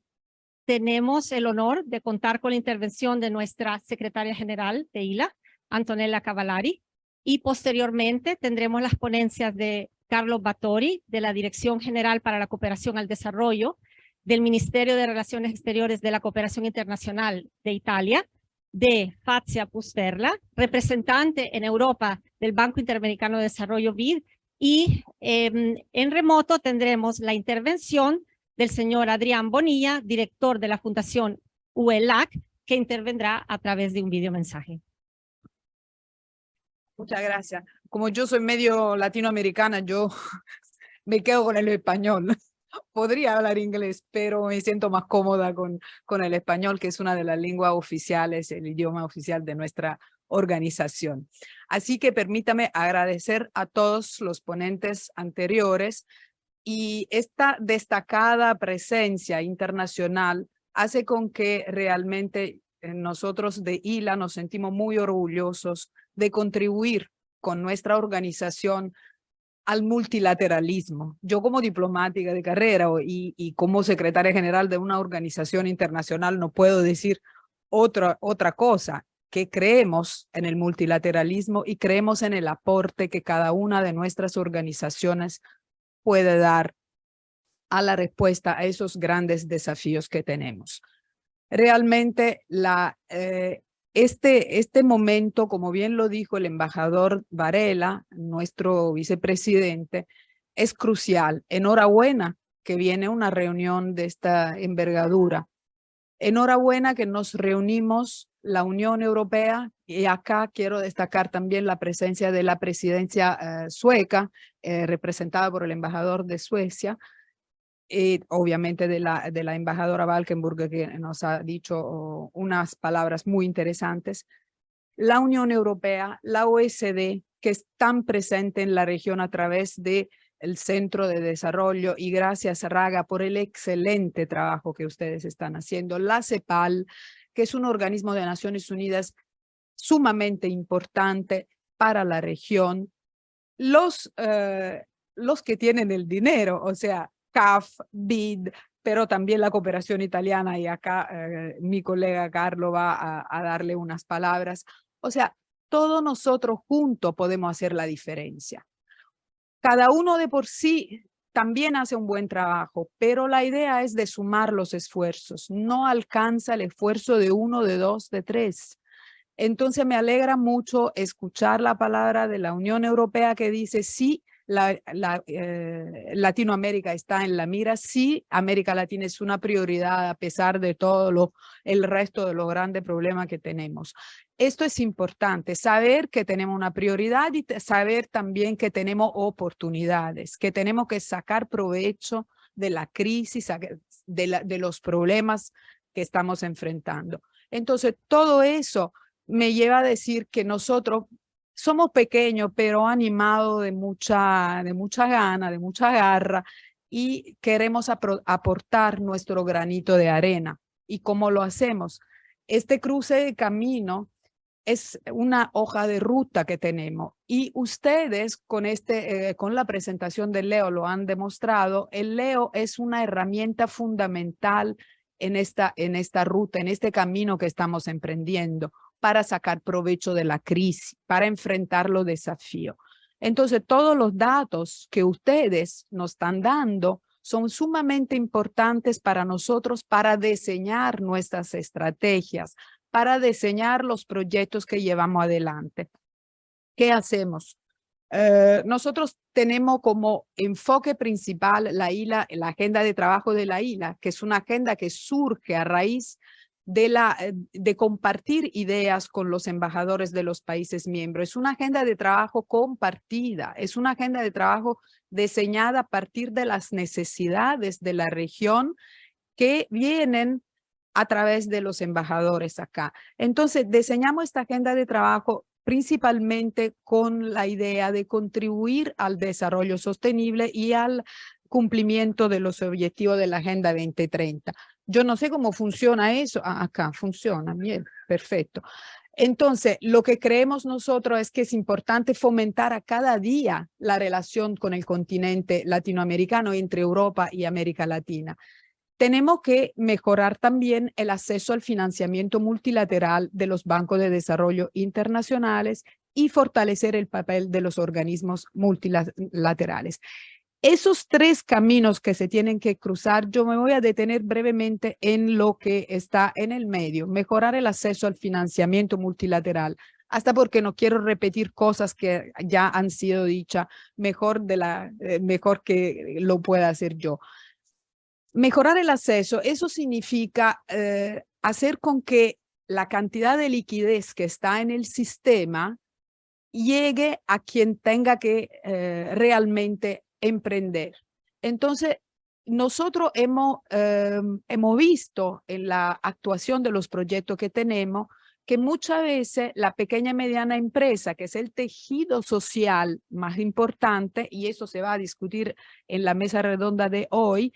tenemos el honor de contar con la intervención de nuestra secretaria general de IILA, Antonella Cavallari, y posteriormente tendremos las ponencias de Carlos Battori, de la Dirección General para la Cooperación al Desarrollo, del Ministerio de Relaciones Exteriores de la Cooperación Internacional de Italia, de Fazia Pusterla, representante en Europa del Banco Interamericano de Desarrollo BID, y en remoto tendremos la intervención del señor Adrián Bonilla, director de la Fundación UE-LAC, que intervendrá a través de un videomensaje. Muchas gracias. Como yo soy medio latinoamericana, yo me quedo con el español. Podría hablar inglés, pero me siento más cómoda con el español, que es una de las lenguas oficiales, el idioma oficial de nuestra organización. Así que permítame agradecer a todos los ponentes anteriores y esta destacada presencia internacional hace con que realmente nosotros de IILA nos sentimos muy orgullosos de contribuir con nuestra organización al multilateralismo. Yo como diplomática de carrera y como secretaria general de una organización internacional no puedo decir otra cosa, que creemos en el multilateralismo y creemos en el aporte que cada una de nuestras organizaciones puede dar a la respuesta a esos grandes desafíos que tenemos. Realmente este momento, como bien lo dijo el embajador Varela, nuestro vicepresidente, es crucial. Enhorabuena que viene una reunión de esta envergadura. Enhorabuena que nos reunimos la Unión Europea, y acá quiero destacar también la presencia de la presidencia sueca, representada por el embajador de Suecia, obviamente de la embajadora Valkenburg, que nos ha dicho unas palabras muy interesantes. La Unión Europea, la OCDE, que están presentes en la región a través del Centro de Desarrollo, y gracias Raga por el excelente trabajo que ustedes están haciendo. La CEPAL, que es un organismo de Naciones Unidas sumamente importante para la región. Los que tienen el dinero, o sea, CAF, BID, pero también la cooperación italiana, y acá mi colega Carlo va a darle unas palabras. O sea, todos nosotros juntos podemos hacer la diferencia. Cada uno de por sí también hace un buen trabajo, pero la idea es de sumar los esfuerzos. No alcanza el esfuerzo de uno, de dos, de tres. Entonces me alegra mucho escuchar la palabra de la Unión Europea que dice sí, Latinoamérica está en la mira, sí, América Latina es una prioridad a pesar de todo el resto de los grandes problemas que tenemos. Esto es importante, saber que tenemos una prioridad y saber también que tenemos oportunidades, que tenemos que sacar provecho de la crisis, de los problemas que estamos enfrentando. Entonces, todo eso me lleva a decir que nosotros somos pequeños, pero animados de mucha gana, de mucha garra, y queremos aportar nuestro granito de arena. ¿Y cómo lo hacemos? Este cruce de camino es una hoja de ruta que tenemos, y ustedes con la presentación del Leo lo han demostrado. El Leo es una herramienta fundamental en esta ruta, en este camino que estamos emprendiendo, para sacar provecho de la crisis, para enfrentar los desafíos. Entonces, todos los datos que ustedes nos están dando son sumamente importantes para nosotros, para diseñar nuestras estrategias, para diseñar los proyectos que llevamos adelante. ¿Qué hacemos? Nosotros tenemos como enfoque principal la agenda de trabajo de la IILA, que es una agenda que surge a raíz de compartir ideas con los embajadores de los países miembros. Es una agenda de trabajo compartida, es una agenda de trabajo diseñada a partir de las necesidades de la región que vienen a través de los embajadores acá. Entonces, diseñamos esta agenda de trabajo principalmente con la idea de contribuir al desarrollo sostenible y al cumplimiento de los objetivos de la Agenda 2030. Yo no sé cómo funciona eso. Acá funciona, bien, perfecto. Entonces, lo que creemos nosotros es que es importante fomentar a cada día la relación con el continente latinoamericano entre Europa y América Latina. Tenemos que mejorar también el acceso al financiamiento multilateral de los bancos de desarrollo internacionales y fortalecer el papel de los organismos multilaterales. Esos tres caminos que se tienen que cruzar, yo me voy a detener brevemente en lo que está en el medio. Mejorar el acceso al financiamiento multilateral, hasta porque no quiero repetir cosas que ya han sido dichas, mejor que lo pueda hacer yo. Mejorar el acceso, eso significa hacer con que la cantidad de liquidez que está en el sistema llegue a quien tenga que realmente emprender. Entonces, nosotros hemos visto en la actuación de los proyectos que tenemos que muchas veces la pequeña y mediana empresa, que es el tejido social más importante, y eso se va a discutir en la mesa redonda de hoy,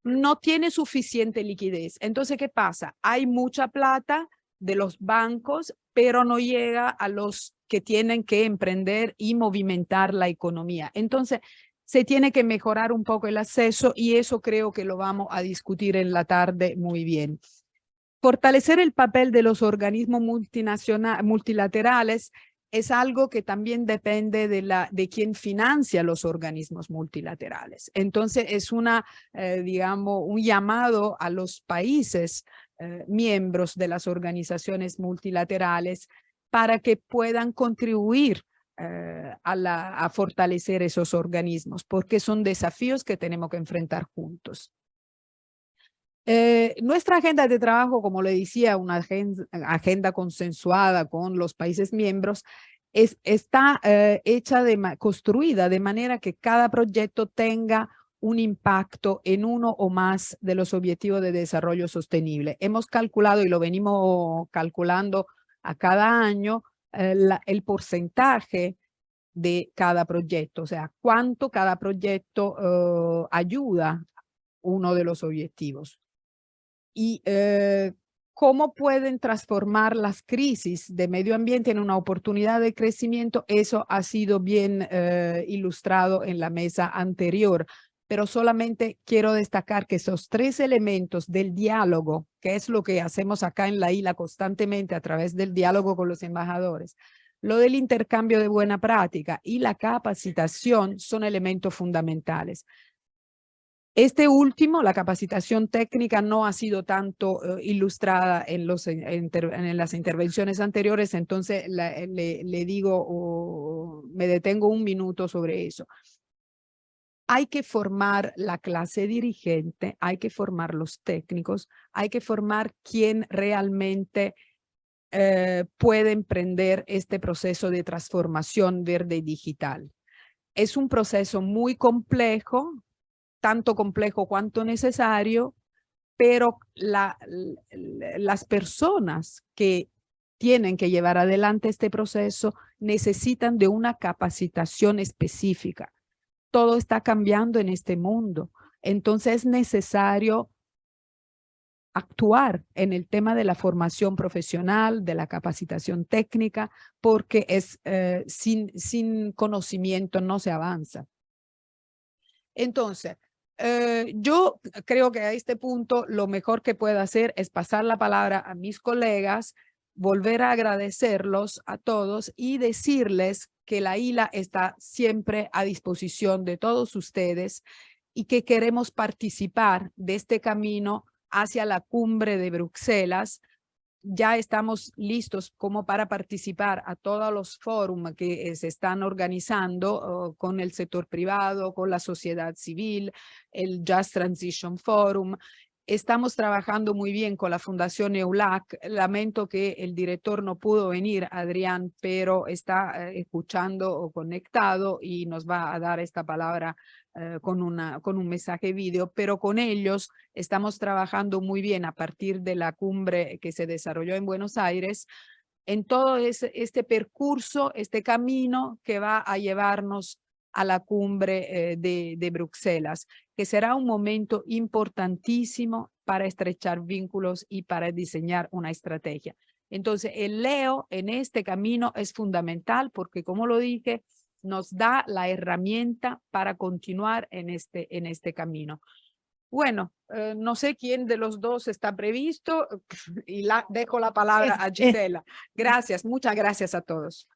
no tiene suficiente liquidez. Entonces, ¿qué pasa? Hay mucha plata de los bancos, pero no llega a los que tienen que emprender y movimentar la economía. Entonces, se tiene que mejorar un poco el acceso y eso creo que lo vamos a discutir en la tarde muy bien. Fortalecer el papel de los organismos multilaterales es algo que también depende de quién financia los organismos multilaterales. Entonces, es digamos, un llamado a los países miembros de las organizaciones multilaterales para que puedan contribuir a fortalecer esos organismos, porque son desafíos que tenemos que enfrentar juntos. Nuestra agenda de trabajo, como le decía, una agenda consensuada con los países miembros, está construida de manera que cada proyecto tenga un impacto en uno o más de los objetivos de desarrollo sostenible. Hemos calculado y lo venimos calculando a cada año el porcentaje de cada proyecto, o sea, cuánto cada proyecto ayuda uno de los objetivos. Y cómo pueden transformar las crisis de medio ambiente en una oportunidad de crecimiento, eso ha sido bien ilustrado en la mesa anterior. Pero solamente quiero destacar que esos tres elementos del diálogo, que es lo que hacemos acá en la IILA constantemente a través del diálogo con los embajadores, lo del intercambio de buena práctica y la capacitación son elementos fundamentales. Este último, la capacitación técnica, no ha sido tanto ilustrada en las intervenciones anteriores, entonces le digo, me detengo un minuto sobre eso. Hay que formar la clase dirigente, hay que formar los técnicos, hay que formar quien realmente puede emprender este proceso de transformación verde y digital. Es un proceso muy complejo, tanto complejo cuanto necesario, pero las personas que tienen que llevar adelante este proceso necesitan de una capacitación específica. Todo está cambiando en este mundo, entonces es necesario actuar en el tema de la formación profesional, de la capacitación técnica, porque sin conocimiento no se avanza. Entonces, yo creo que a este punto lo mejor que puedo hacer es pasar la palabra a mis colegas, volver a agradecerlos a todos y decirles que la IILA está siempre a disposición de todos ustedes y que queremos participar de este camino hacia la cumbre de Bruselas. Ya estamos listos como para participar a todos los foros que se están organizando con el sector privado, con la sociedad civil, el Just Transition Forum, Estamos trabajando muy bien con la Fundación UE-LAC. Lamento que el director no pudo venir, Adrián, pero está escuchando o conectado y nos va a dar esta palabra con un mensaje vídeo. Pero con ellos estamos trabajando muy bien a partir de la cumbre que se desarrolló en Buenos Aires, en todo este percurso, este camino que va a llevarnos a la cumbre de Bruselas, que será un momento importantísimo para estrechar vínculos y para diseñar una estrategia. Entonces, el Leo en este camino es fundamental porque, como lo dije, nos da la herramienta para continuar en este camino. Bueno, no sé quién de los dos está previsto y dejo la palabra a Gisela. Gracias, muchas gracias a todos.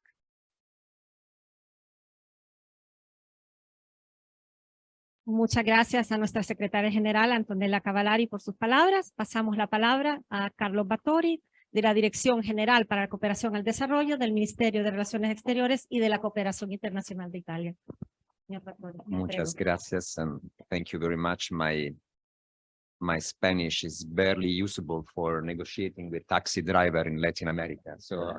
Muchas gracias a nuestra secretaria general, Antonella Cavallari, por sus palabras. Pasamos la palabra a Carlos Battori, de la Dirección General para la Cooperación al Desarrollo del Ministerio de Relaciones Exteriores y de la Cooperación Internacional de Italia. Muchas gracias and thank you very much. My Spanish is barely usable for negotiating with taxi driver in Latin America, so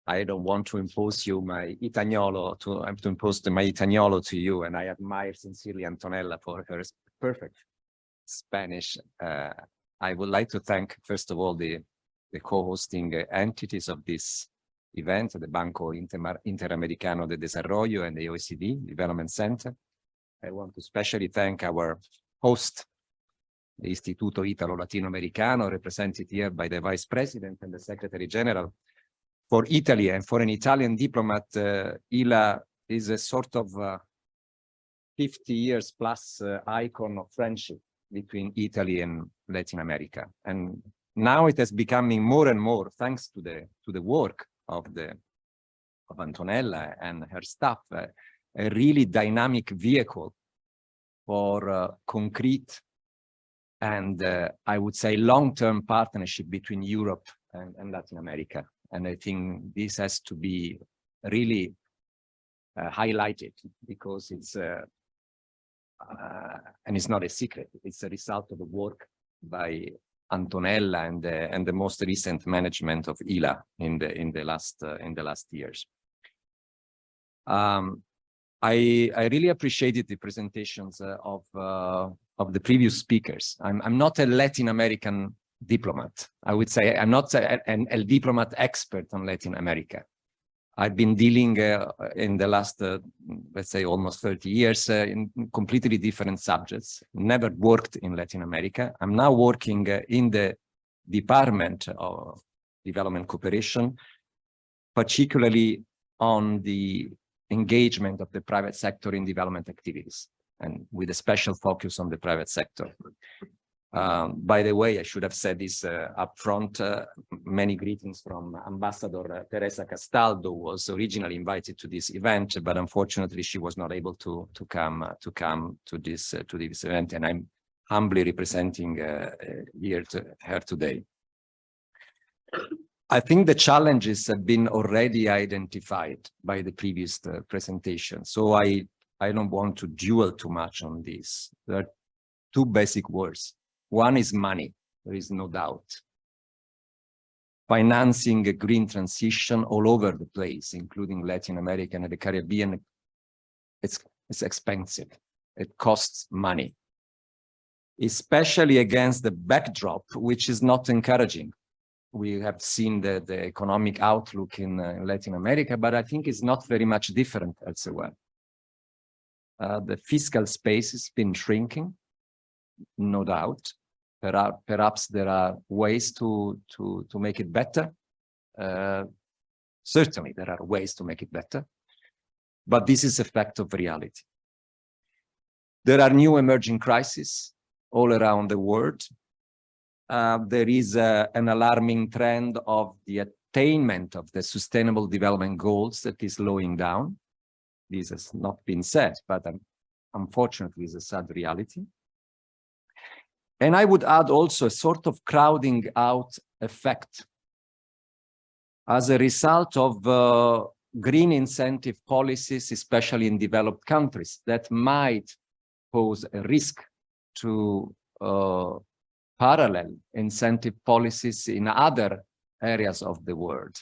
I don't want to impose you my Italiano to impose my Italiano to you, and I admire sincerely Antonella for her perfect Spanish. I would like to thank, first of all, the co-hosting entities of this event, the Banco Interamericano de Desarrollo and the OECD Development Center. I want to especially thank our host, the Istituto Ítalo-Latinoamericano, represented here by the Vice President and the Secretary General. For Italy and for an Italian diplomat, IILA is a sort of 50 years plus icon of friendship between Italy and Latin America. And now it is becoming more and more, thanks to the work of Antonella and her staff, a really dynamic vehicle for concrete and I would say long-term partnership between Europe and Latin America. And I think this has to be really highlighted because it's and it's not a secret. It's a result of the work by Antonella and the most recent management of IILA in the last years. I really appreciated the presentations of the previous speakers. I'm not a Latin American diplomat. I would say I'm not a diplomat expert on Latin America. I've been dealing in the last, let's say, almost 30 years in completely different subjects, never worked in Latin America. I'm now working in the Department of Development Cooperation, particularly on the engagement of the private sector in development activities, and with a special focus on the private sector. By the way, I should have said this up front. Many greetings from Ambassador Teresa Castaldo, who was originally invited to this event, but unfortunately she was not able to come to this event, and I'm humbly representing her today. I think the challenges have been already identified by the previous presentation, so I don't want to dwell too much on this. There are two basic words. One is money, there is no doubt. Financing a green transition all over the place, including Latin America and the Caribbean, it's expensive. It costs money, especially against the backdrop, which is not encouraging. We have seen the economic outlook in Latin America, but I think it's not very much different elsewhere. The fiscal space has been shrinking, no doubt. Perhaps there are ways to make it better. Certainly there are ways to make it better, but this is a fact of reality. There are new emerging crises all around the world. There is an alarming trend of the attainment of the Sustainable Development Goals that is slowing down. This has not been said, but unfortunately is a sad reality. And I would add also a sort of crowding out effect as a result of green incentive policies, especially in developed countries, that might pose a risk to parallel incentive policies in other areas of the world.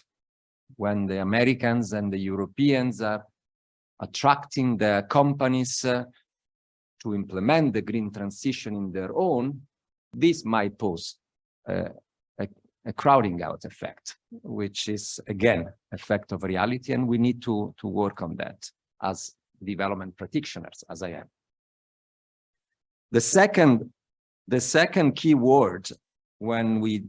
When the Americans and the Europeans are attracting their companies to implement the green transition in their own, this might pose a crowding out effect, which is, again, effect of reality, and we need to work on that as development practitioners, as I am. The second key word when we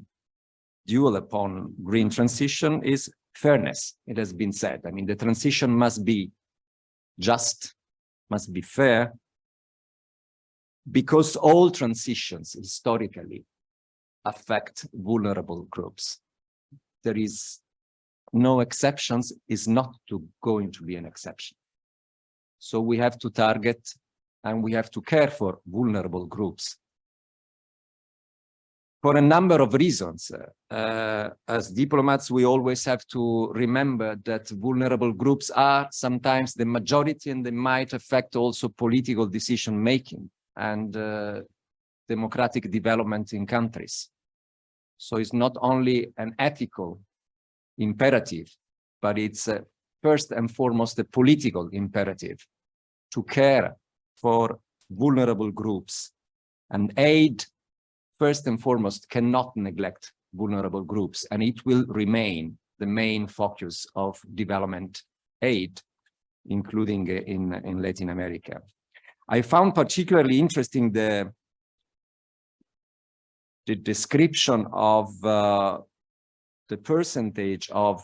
dwell upon green transition is fairness. It has been said. I mean, the transition must be just, must be fair, because all transitions historically affect vulnerable groups. There is no exceptions, is not going to be an exception. So we have to target and we have to care for vulnerable groups for a number of reasons. As diplomats, we always have to remember that vulnerable groups are sometimes the majority, and they might affect also political decision-making and democratic development in countries. So it's not only an ethical imperative, but it's first and foremost a political imperative to care for vulnerable groups, and aid first and foremost cannot neglect vulnerable groups, and it will remain the main focus of development aid, including in Latin America. I found particularly interesting the description of the percentage of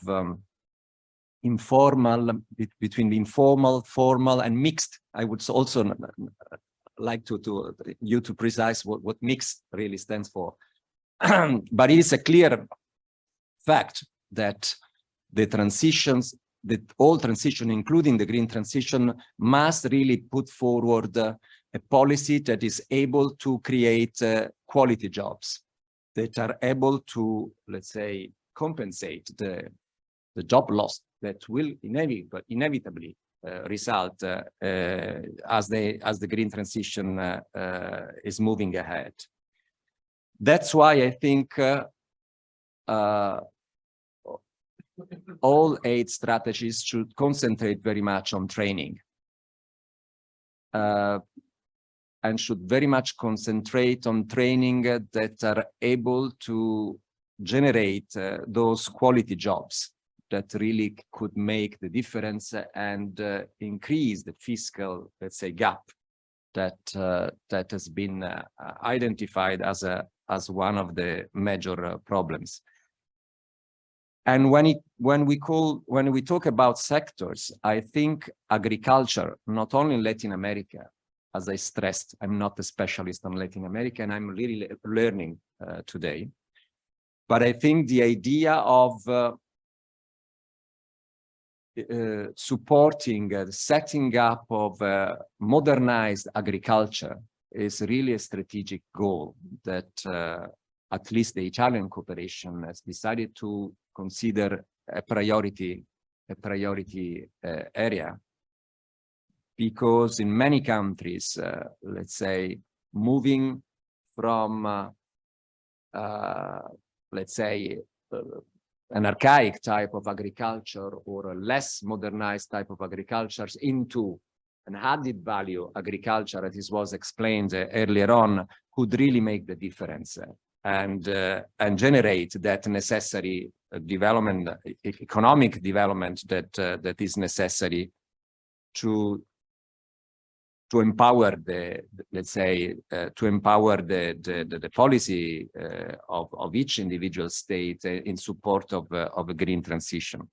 informal, between the informal, formal, and mixed. I would also like you to precise what mixed really stands for. But it is a clear fact that the transitions, that all transition, including the green transition, must really put forward a policy that is able to create quality jobs that are able to, let's say, compensate the job loss that will inevitably result as the green transition is moving ahead. That's why I think all aid strategies should concentrate very much on training, and should very much concentrate on training that are able to generate those quality jobs that really could make the difference and increase the fiscal, let's say, gap that has been identified as one of the major problems. And when we talk about sectors, I think agriculture, not only in Latin America, as I stressed, I'm not a specialist on Latin America, and I'm really learning today. But I think the idea of supporting, setting up of modernized agriculture is really a strategic goal that at least the Italian cooperation has decided to consider a priority area. Because in many countries, let's say, moving from, let's say, an archaic type of agriculture or a less modernized type of agriculture into an added value agriculture, as was explained earlier on, could really make the difference and generate that necessary development, economic development that is necessary to empower the, let's say, to empower the policy of each individual state in support of a green transition.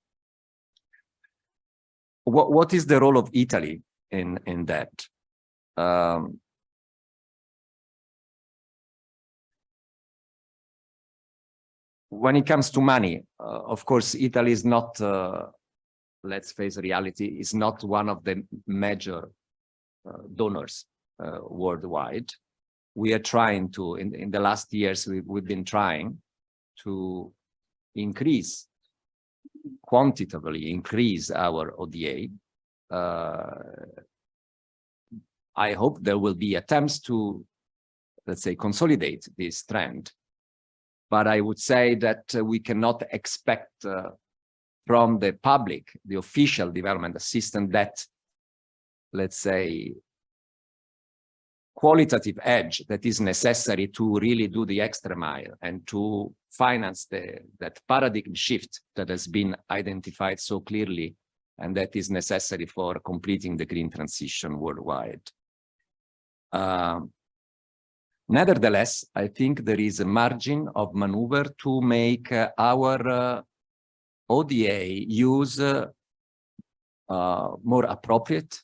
What is the role of Italy in that? When it comes to money, of course, Italy is not, let's face reality, is not one of the major donors worldwide. We are trying to, in the last years, we've been trying to increase, quantitatively increase our ODA. I hope there will be attempts to let's say, consolidate this trend. But I would say that we cannot expect from the public, the official development assistance, that, let's say, qualitative edge that is necessary to really do the extra mile and to finance that paradigm shift that has been identified so clearly and that is necessary for completing the green transition worldwide. Nevertheless, I think there is a margin of maneuver to make our ODA use more appropriate,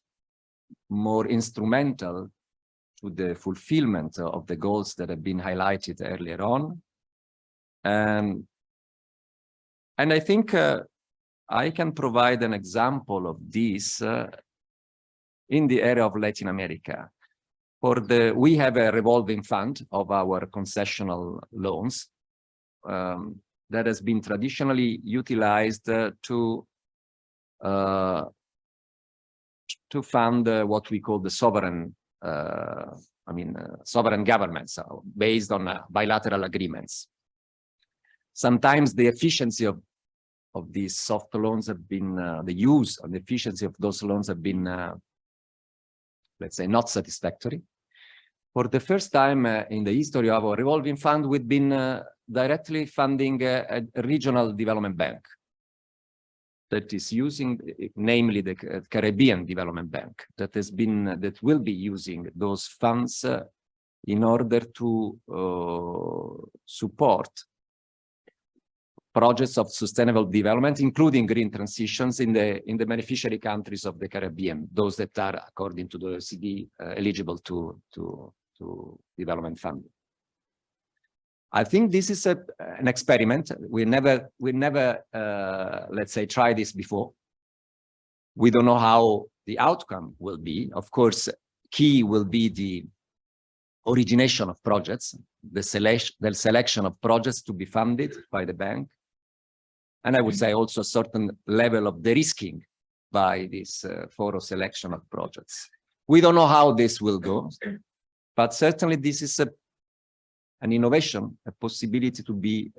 more instrumental to the fulfillment of the goals that have been highlighted earlier on. And I think I can provide an example of this in the area of Latin America. We have a revolving fund of our concessional loans that has been traditionally utilized to fund what we call the sovereign sovereign governments based on bilateral agreements. Sometimes the efficiency of these soft loans have been, the use and the efficiency of those loans have been, let's say, not satisfactory. For the first time in the history of our revolving fund, we've been directly funding a regional development bank that is using, namely the Caribbean Development Bank, that will be using those funds in order to support projects of sustainable development, including green transitions in the beneficiary countries of the Caribbean, those that are, according to the OECD, eligible to development funding. I think this is an experiment. We never, let's say, tried this before. We don't know how the outcome will be. Of course, key will be the origination of projects, the selection of projects to be funded by the bank. And I would say also a certain level of de-risking by this thorough selection of projects. We don't know how this will go, but certainly this is an innovation, a possibility to be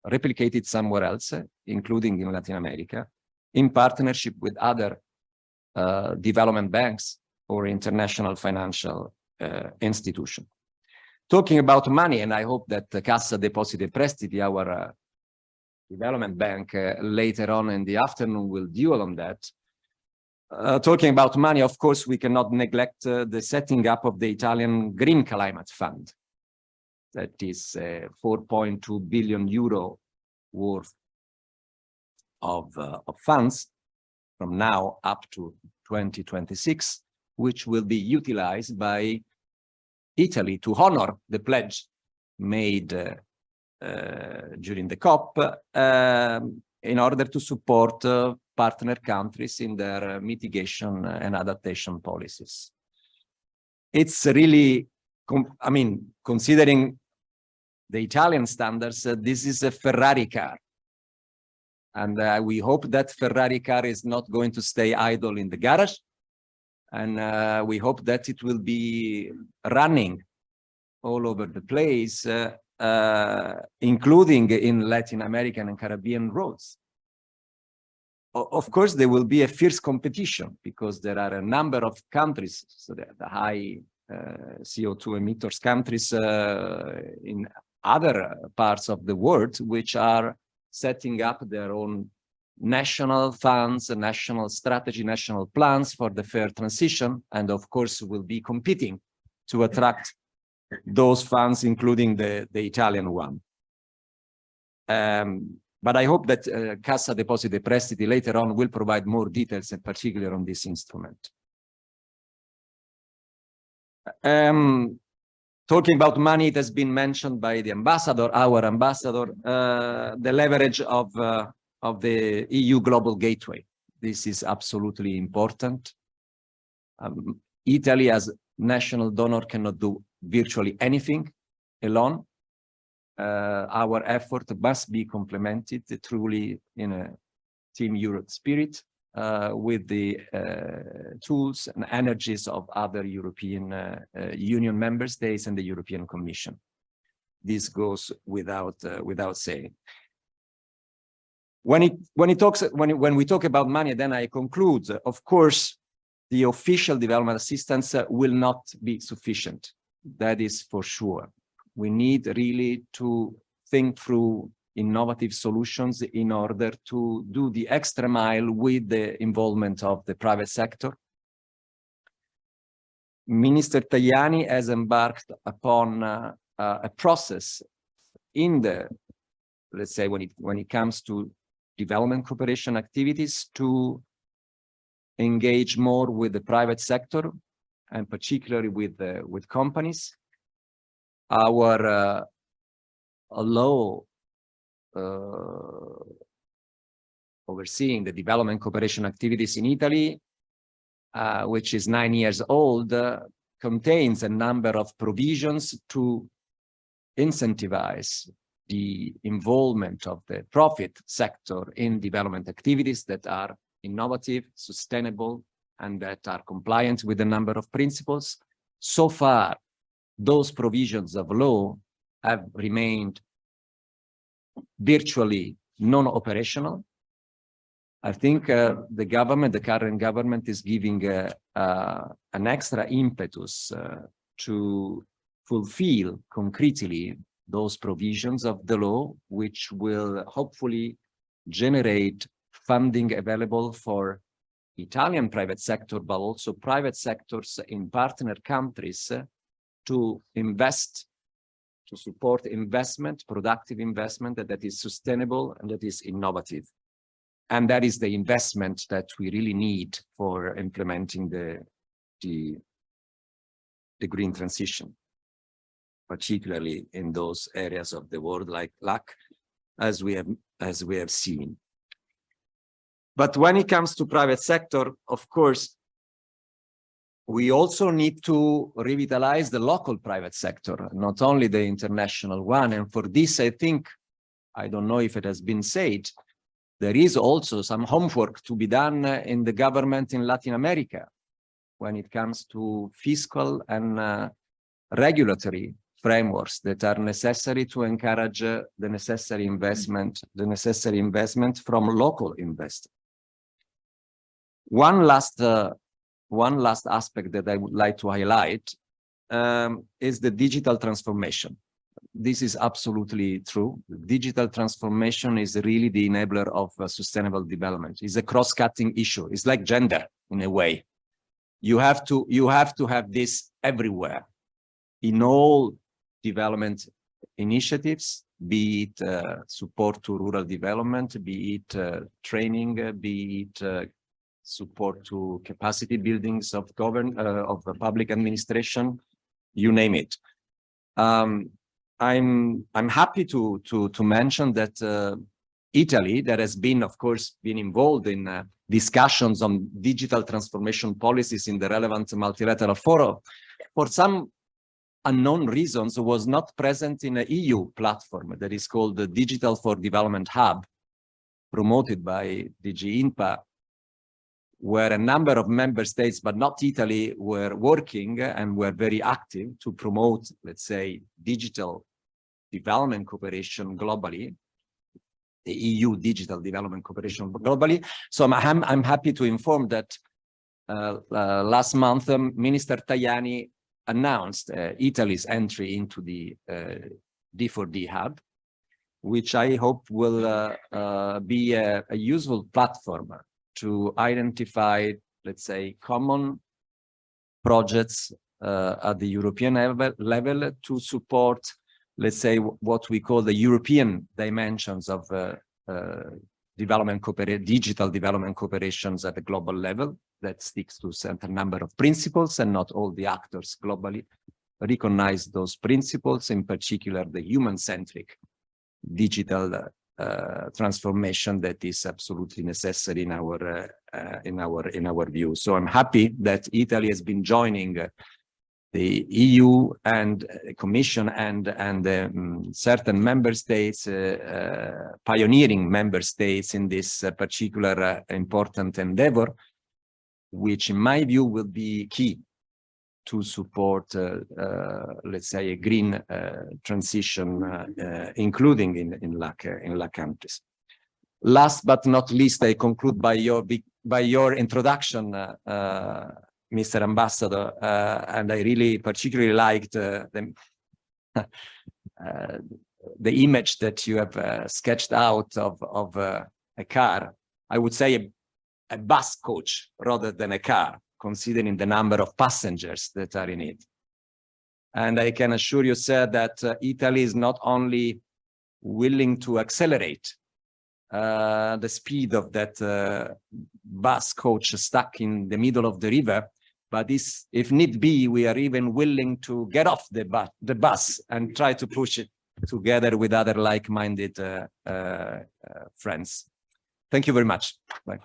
replicated somewhere else, including in Latin America, in partnership with other development banks or international financial institutions. Talking about money, and I hope that Cassa Depositi e Prestiti, our development bank, later on in the afternoon will deal on that. Talking about money, of course, we cannot neglect the setting up of the Italian Green Climate Fund. That is 4.2 billion euro worth of funds from now up to 2026, which will be utilized by Italy to honor the pledge made during the COP in order to support partner countries in their mitigation and adaptation policies. It's really, I mean, considering the Italian standards, this is a Ferrari car. And we hope that Ferrari car is not going to stay idle in the garage. And we hope that it will be running all over the place, including in Latin American and Caribbean roads. Of course, there will be a fierce competition because there are a number of countries, so the high CO2 emitters countries in other parts of the world, which are setting up their own national funds, national strategy, national plans for the fair transition, and of course will be competing to attract those funds, including the Italian one. But I hope that Cassa Depositi e Prestiti later on will provide more details, in particular on this instrument. Talking about money, it has been mentioned by the ambassador, our ambassador, the leverage of the EU Global Gateway. This is absolutely important. Italy, as national donor, cannot do virtually anything alone. Our effort must be complemented truly in a Team Europe spirit. with the tools and energies of other European Union member states and the European Commission. This goes without saying. When we talk about money, then I conclude, of course, the official development assistance will not be sufficient. That is for sure. We need really to think through innovative solutions in order to do the extra mile with the involvement of the private sector. Minister Tajani has embarked upon a process in the, let's say, when it comes to development cooperation activities, to engage more with the private sector and particularly with companies. Our law overseeing the development cooperation activities in Italy, which is 9 years old, contains a number of provisions to incentivize the involvement of the profit sector in development activities that are innovative, sustainable, and that are compliant with a number of principles. So far, those provisions of law have remained virtually non-operational. I think the current government is giving an extra impetus to fulfill concretely those provisions of the law, which will hopefully generate funding available for Italian private sector, but also private sectors in partner countries to invest, to support investment, productive investment that is sustainable and that is innovative. And that is the investment that we really need for implementing the green transition, particularly in those areas of the world like LAC, as we have seen. But when it comes to private sector, of course, we also need to revitalize the local private sector, not only the international one. And for this, I think, I don't know if it has been said, there is also some homework to be done in the government in Latin America when it comes to fiscal and regulatory frameworks that are necessary to encourage the necessary investment from local investors. One last aspect that I would like to highlight is the digital transformation. This is absolutely true. Digital transformation is really the enabler of sustainable development. It's a cross-cutting issue. It's like gender in a way. You have to have this everywhere in all development initiatives, be it support to rural development, be it training, be it support to capacity buildings of public administration, you name it. I'm happy to mention that Italy, that has been, of course, been involved in discussions on digital transformation policies in the relevant multilateral forum, for some unknown reasons, was not present in an EU platform that is called the Digital for Development Hub, promoted by DG INPA, where a number of member states, but not Italy, were working and were very active to promote, let's say, digital development cooperation globally, the EU digital development cooperation globally. So I'm happy to inform that last month, Minister Tajani announced Italy's entry into the D4D hub, which I hope will be a useful platform to identify, let's say, common projects at the European level to support, let's say, what we call the European dimensions of digital development cooperations at the global level that sticks to a certain number of principles, and not all the actors globally recognize those principles, in particular the human-centric digital transformation that is absolutely necessary in our view. So I'm happy that Italy has been joining the EU and Commission and certain member states, pioneering member states in this particular important endeavor, which in my view will be key to support, let's say, a green transition, including in LAC countries. Last but not least, I conclude by your introduction, Mr. Ambassador, and I really particularly liked the image that you have sketched out of a car. I would say a bus coach rather than a car, considering the number of passengers that are in it. And I can assure you, sir, that Italy is not only willing to accelerate the speed of that bus coach stuck in the middle of the river, but if need be, we are even willing to get off the bus and try to push it together with other like-minded friends. Thank you very much. Bye.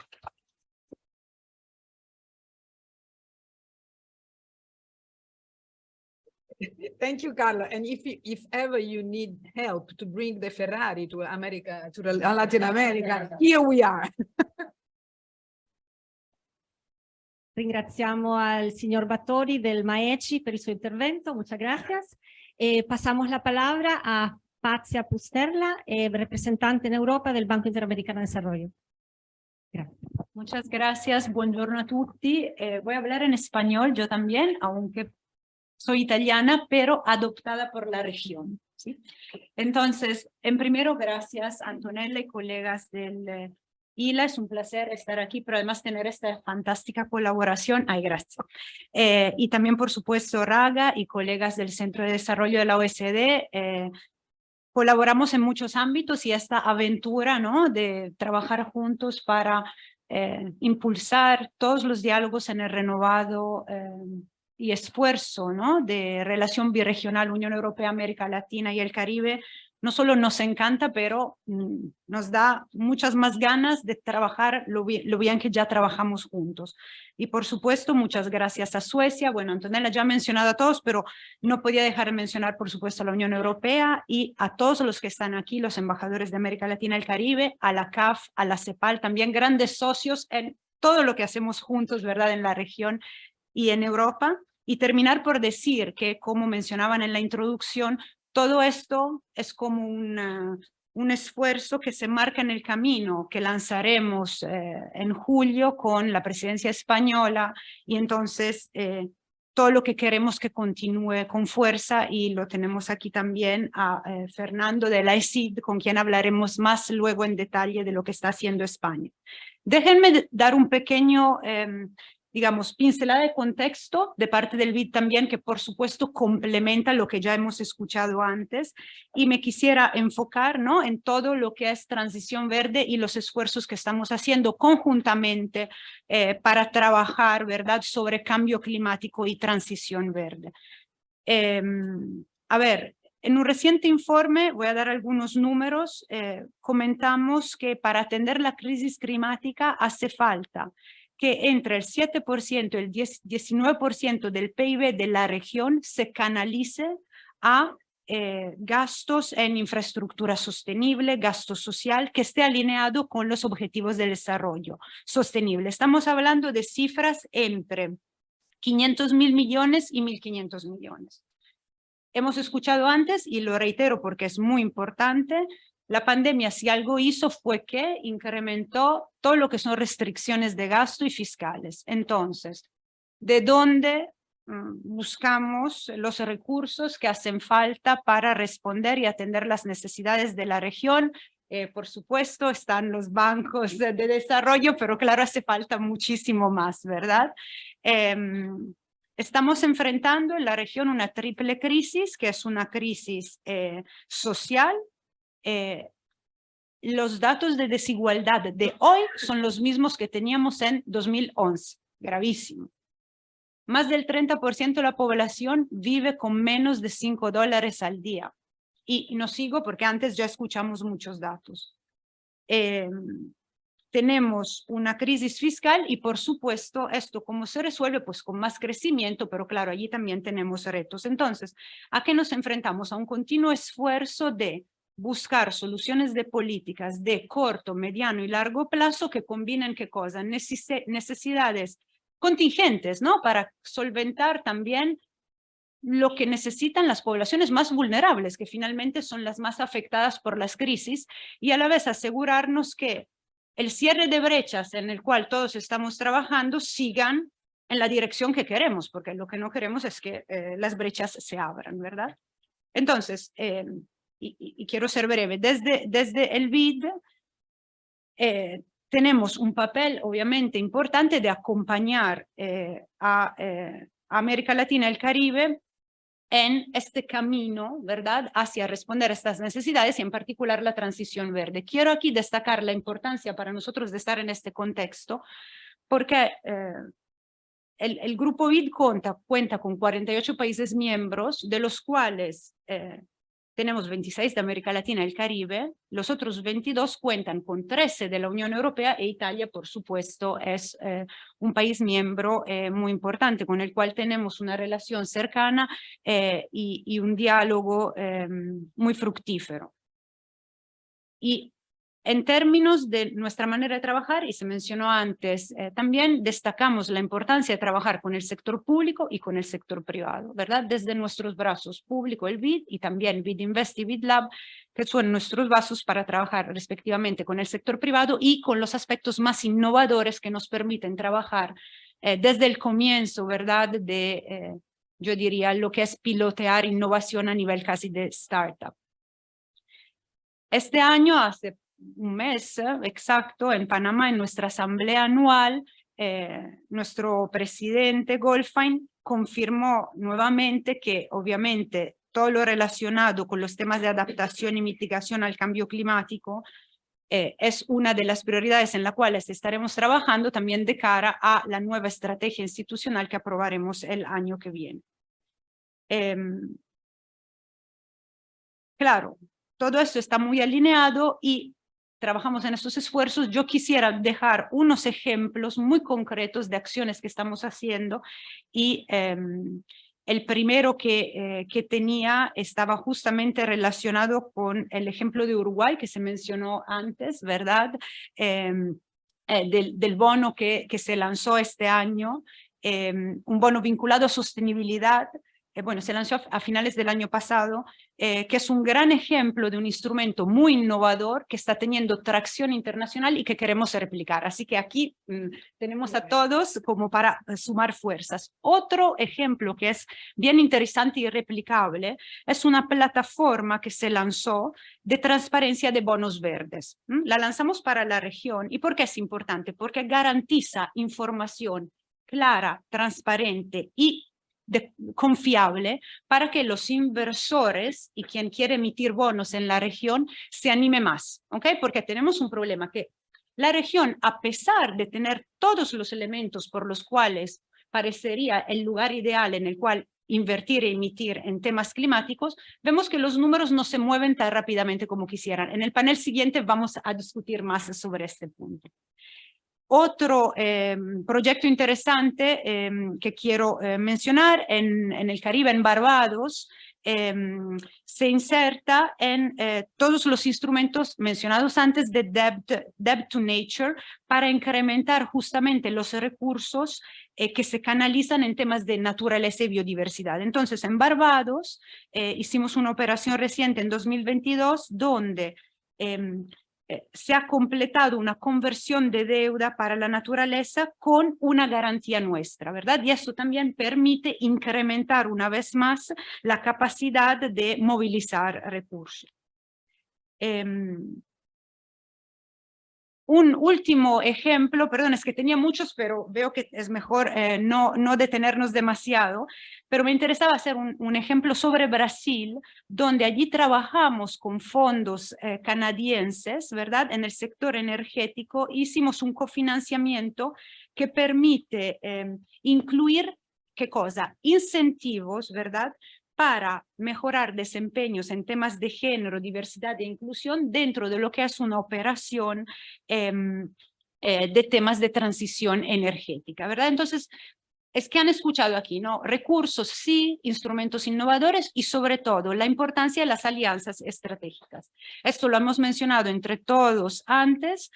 Thank you, Carlo. And if ever you need help to bring the Ferrari to America, to Latin America, here we are. Ringraziamo al signor Battori del MAECI per il suo intervento. Muchas gracias. Pasamos la palabra a Patria Pusterla, representante en Europa del Banco Interamericano de Desarrollo. Gracias. Muchas gracias. Buongiorno a tutti. Voy a hablar en español yo también, aunque soy italiana, pero adoptada por la región, ¿sí? Entonces, en primero, gracias Antonella y colegas del IILA. Es un placer estar aquí, pero además tener esta fantástica colaboración. Ay, gracias. Y también, por supuesto, Raga y colegas del Centro de Desarrollo de la OCDE. Colaboramos en muchos ámbitos y esta aventura, ¿no?, de trabajar juntos para impulsar todos los diálogos en el renovado y esfuerzo, ¿no?, de relación birregional Unión Europea-América Latina y el Caribe, no solo nos encanta, pero nos da muchas más ganas de trabajar lo bien que ya trabajamos juntos. Y por supuesto, muchas gracias a Suecia. Bueno, Antonella ya ha mencionado a todos, pero no podía dejar de mencionar, por supuesto, a la Unión Europea y a todos los que están aquí, los embajadores de América Latina y el Caribe, a la CAF, a la CEPAL, también grandes socios en todo lo que hacemos juntos, ¿verdad?, en la región y en Europa. Y terminar por decir que, como mencionaban en la introducción, todo esto es como un esfuerzo que se marca en el camino que lanzaremos en julio con la presidencia española, y entonces todo lo que queremos que continúe con fuerza, y lo tenemos aquí también a Fernando de la ESID, con quien hablaremos más luego en detalle de lo que está haciendo España. Déjenme dar un pequeño digamos, pincelada de contexto de parte del BID también, que por supuesto complementa lo que ya hemos escuchado antes, y me quisiera enfocar, ¿no?, en todo lo que es transición verde y los esfuerzos que estamos haciendo conjuntamente para trabajar, ¿verdad?, sobre cambio climático y transición verde. A ver, en un reciente informe, voy a dar algunos números, comentamos que para atender la crisis climática hace falta que entre el 7% y el 19% del PIB de la región se canalice a gastos en infraestructura sostenible, gasto social, que esté alineado con los objetivos del desarrollo sostenible. Estamos hablando de cifras entre 500.000 millones y 1.500 millones. Hemos escuchado antes, y lo reitero porque es muy importante, la pandemia, si algo hizo, fue que incrementó todo lo que son restricciones de gasto y fiscales. Entonces, ¿de dónde buscamos los recursos que hacen falta para responder y atender las necesidades de la región? Por supuesto, están los bancos de desarrollo, pero claro, hace falta muchísimo más, ¿verdad? Estamos enfrentando en la región una triple crisis, que es una crisis social. Los datos de desigualdad de hoy son los mismos que teníamos en 2011, gravísimo. Más del 30% de la población vive con menos de $5 al día. Y no sigo porque antes ya escuchamos muchos datos. tenemos una crisis fiscal y por supuesto esto cómo se resuelve, pues con más crecimiento, pero claro, allí también tenemos retos. Entonces, ¿a qué nos enfrentamos? A un continuo esfuerzo de buscar soluciones de políticas de corto, mediano y largo plazo que combinen qué cosas, necesidades contingentes, ¿no? Para solventar también lo que necesitan las poblaciones más vulnerables, que finalmente son las más afectadas por las crisis, y a la vez asegurarnos que el cierre de brechas en el cual todos estamos trabajando sigan en la dirección que queremos, porque lo que no queremos es que las brechas se abran, ¿verdad? Entonces, y quiero ser breve, desde el BID tenemos un papel obviamente importante de acompañar a América Latina y el Caribe en este camino, ¿verdad?, hacia responder a estas necesidades y en particular la transición verde. Quiero aquí destacar la importancia para nosotros de estar en este contexto, porque el grupo BID cuenta con 48 países miembros, de los cuales tenemos 26 de América Latina y el Caribe, los otros 22 cuentan con 13 de la Unión Europea e Italia, por supuesto, es un país miembro muy importante con el cual tenemos una relación cercana y un diálogo muy fructífero. Y en términos de nuestra manera de trabajar, y se mencionó antes, también destacamos la importancia de trabajar con el sector público y con el sector privado, ¿verdad? Desde nuestros brazos público, el BID, y también BID Invest y BID Lab, que son nuestros brazos para trabajar respectivamente con el sector privado y con los aspectos más innovadores que nos permiten trabajar desde el comienzo, ¿verdad? De, yo diría, lo que es pilotear innovación a nivel casi de startup. Este año, hace un mes exacto, en Panamá, en nuestra asamblea anual, nuestro presidente Goldfein confirmó nuevamente que obviamente todo lo relacionado con los temas de adaptación y mitigación al cambio climático es una de las prioridades en las cuales estaremos trabajando también de cara a la nueva estrategia institucional que aprobaremos el año que viene. Claro, todo esto está muy alineado y trabajamos en estos esfuerzos. Yo quisiera dejar unos ejemplos muy concretos de acciones que estamos haciendo y el primero que tenía estaba justamente relacionado con el ejemplo de Uruguay que se mencionó antes, ¿verdad? Del bono que se lanzó este año, un bono vinculado a sostenibilidad. Bueno, se lanzó a finales del año pasado, que es un gran ejemplo de un instrumento muy innovador que está teniendo tracción internacional y que queremos replicar. Así que aquí tenemos a todos como para sumar fuerzas. Otro ejemplo que es bien interesante y replicable es una plataforma que se lanzó de transparencia de bonos verdes. La lanzamos para la región. ¿Y por qué es importante? Porque garantiza información clara, transparente y confiable para que los inversores y quien quiere emitir bonos en la región se anime más, ¿ok? Porque tenemos un problema que la región, a pesar de tener todos los elementos por los cuales parecería el lugar ideal en el cual invertir e emitir en temas climáticos, vemos que los números no se mueven tan rápidamente como quisieran. En el panel siguiente vamos a discutir más sobre este punto. Otro proyecto interesante que quiero mencionar en el Caribe, en Barbados, se inserta en todos los instrumentos mencionados antes de Debt to Nature para incrementar justamente los recursos que se canalizan en temas de naturaleza y biodiversidad. Entonces, en Barbados hicimos una operación reciente en 2022 donde se ha completado una conversión de deuda para la naturaleza con una garantía nuestra, ¿verdad? Y eso también permite incrementar una vez más la capacidad de movilizar recursos. Un último ejemplo, perdón, es que tenía muchos, pero veo que es mejor no detenernos demasiado, pero me interesaba hacer un ejemplo sobre Brasil, donde allí trabajamos con fondos canadienses, ¿verdad? En el sector energético, hicimos un cofinanciamiento que permite incluir, ¿qué cosa? Incentivos, ¿verdad? Para mejorar desempeños en temas de género, diversidad e inclusión dentro de lo que es una operación de temas de transición energética, ¿verdad? Entonces, es que han escuchado aquí, ¿no? Recursos, sí, instrumentos innovadores y sobre todo la importancia de las alianzas estratégicas. Esto lo hemos mencionado entre todos antes.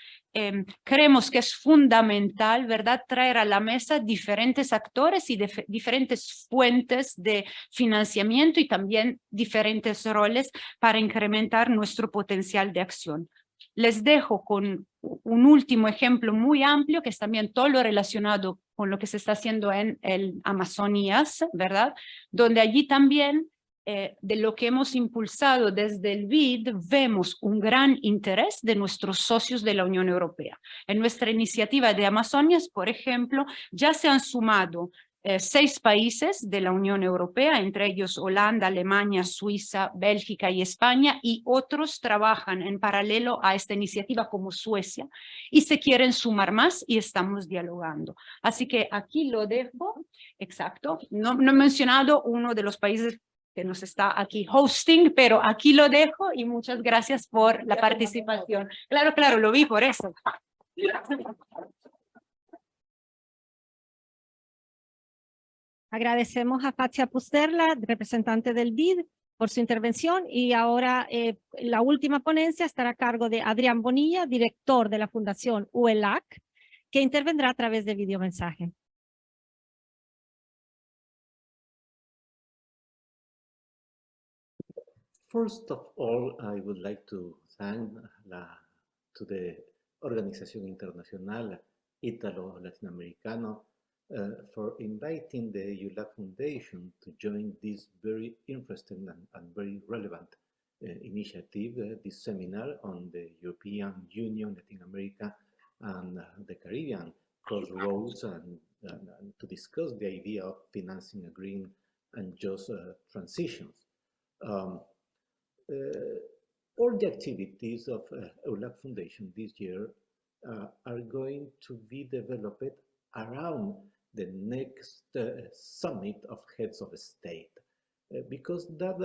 Creemos que es fundamental, ¿verdad?, traer a la mesa diferentes actores y diferentes fuentes de financiamiento y también diferentes roles para incrementar nuestro potencial de acción. Les dejo con un último ejemplo muy amplio, que es también todo lo relacionado con lo que se está haciendo en el Amazonas, ¿verdad? Donde allí también, de lo que hemos impulsado desde el BID, vemos un gran interés de nuestros socios de la Unión Europea. En nuestra iniciativa de Amazonas, por ejemplo, ya se han sumado 6 países de la Unión Europea, entre ellos Holanda, Alemania, Suiza, Bélgica y España, y otros trabajan en paralelo a esta iniciativa como Suecia, y se quieren sumar más y estamos dialogando. Así que aquí lo dejo, exacto, no he mencionado uno de los países que nos está aquí hosting, pero aquí lo dejo y muchas gracias por la participación. Claro, lo vi por eso. Agradecemos a Fatia Pusterla, representante del BID, por su intervención, y ahora la última ponencia estará a cargo de Adrián Bonilla, director de la Fundación UE-LAC, que intervendrá a través de videomensaje. First of all, I would like to thank the Organización Internacional Ítalo-Latinoamericana for inviting the UE-LAC Foundation to join this very interesting and very relevant initiative, this seminar on the European Union, Latin America, and the Caribbean crossroads, and to discuss the idea of financing a green and just transitions. All the activities of UE-LAC Foundation this year are going to be developed around the next summit of heads of state, because that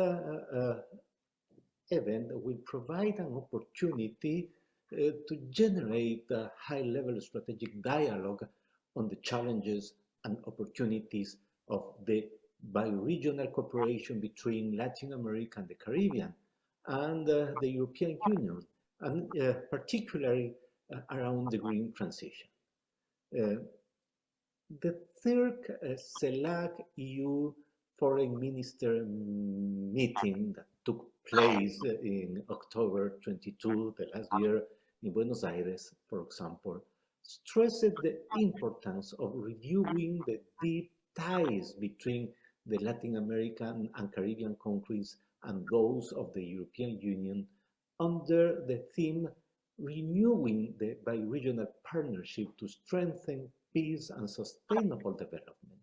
event will provide an opportunity to generate a high-level strategic dialogue on the challenges and opportunities of the bi-regional cooperation between Latin America and the Caribbean and the European Union, and particularly around the green transition. The third CELAC EU Foreign Minister meeting that took place in October 22, the last year, in Buenos Aires, for example, stressed the importance of reviewing the deep ties between the Latin American and Caribbean countries and those of the European Union under the theme renewing the bi-regional partnership to strengthen peace and sustainable development.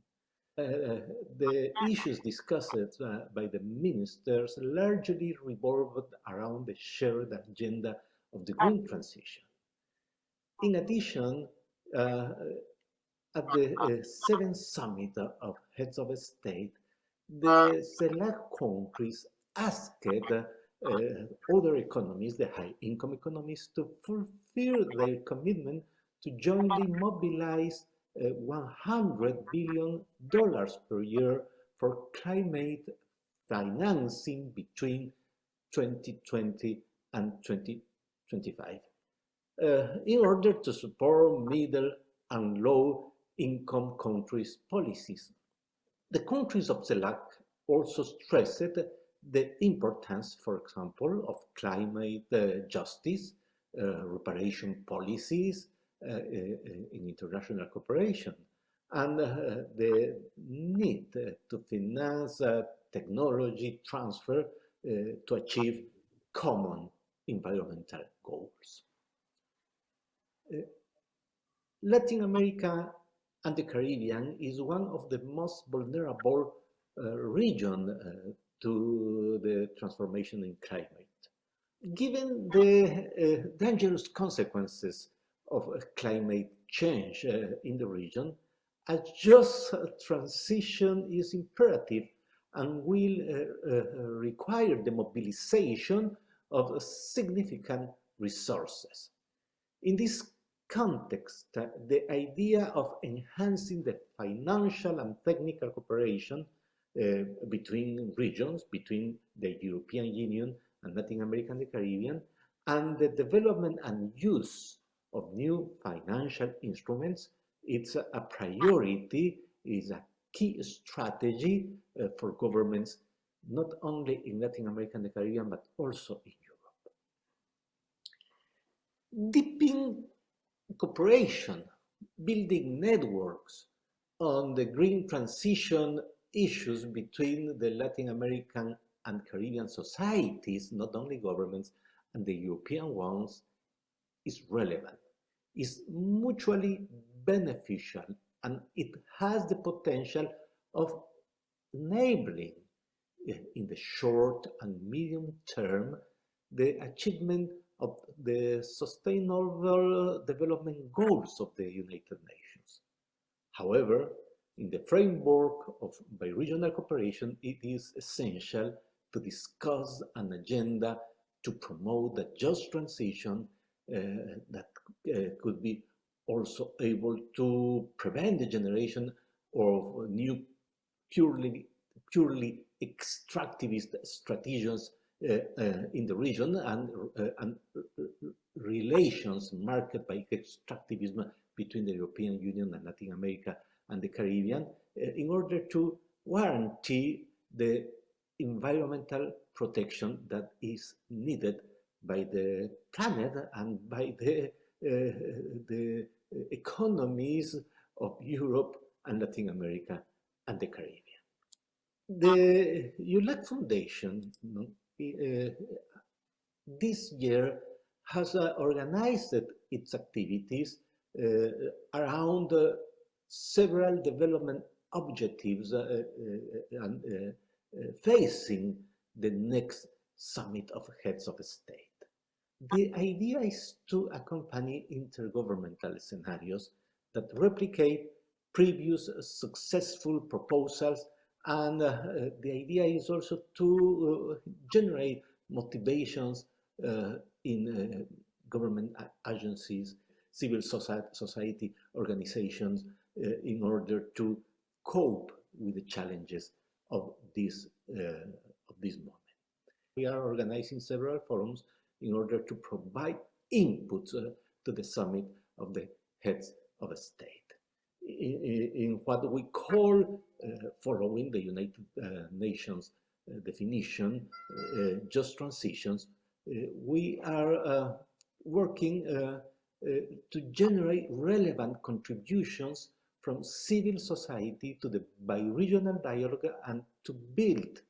The issues discussed by the ministers largely revolved around the shared agenda of the green transition. In addition, at the 7th Summit of Heads of State, the CELAC countries asked other economies, the high-income economies, to fulfill their commitment to jointly mobilize $100 billion per year for climate financing between 2020 and 2025 in order to support middle and low-income countries' policies. The countries of CELAC also stressed the importance, for example, of climate justice, reparation policies in international cooperation, and the need to finance technology transfer to achieve common environmental goals. Latin America and the Caribbean is one of the most vulnerable regions to the transformation in climate. Given the dangerous consequences of climate change in the region, a just transition is imperative and will require the mobilization of significant resources. In this context, the idea of enhancing the financial and technical cooperation between regions, between the European Union and Latin America and the Caribbean, and the development and use of new financial instruments, it's a priority, is a key strategy for governments, not only in Latin America and the Caribbean, but also in Europe. Deepening cooperation, building networks on the green transition issues between the Latin American and Caribbean societies, not only governments, and the European ones, is relevant, is mutually beneficial, and it has the potential of enabling, in the short and medium term, the achievement of the Sustainable Development Goals of the United Nations. However, in the framework of bi-regional cooperation, it is essential to discuss an agenda to promote a just transition that could be also able to prevent the generation of new purely extractivist strategies in the region and relations marked by extractivism between the European Union and Latin America and the Caribbean, in order to guarantee the environmental protection that is needed by the planet and by the economies of Europe and Latin America and the Caribbean. The UE-LAC Foundation this year has organized its activities around several development objectives and facing the next summit of heads of state. The idea is to accompany intergovernmental scenarios that replicate previous successful proposals, and the idea is also to generate motivations in government agencies, civil society organizations, in order to cope with the challenges of this moment. We are organizing several forums in order to provide inputs to the summit of the heads of state. In what we call, following the United Nations definition, just transitions, we are working to generate relevant contributions from civil society to the bi-regional dialogue and to build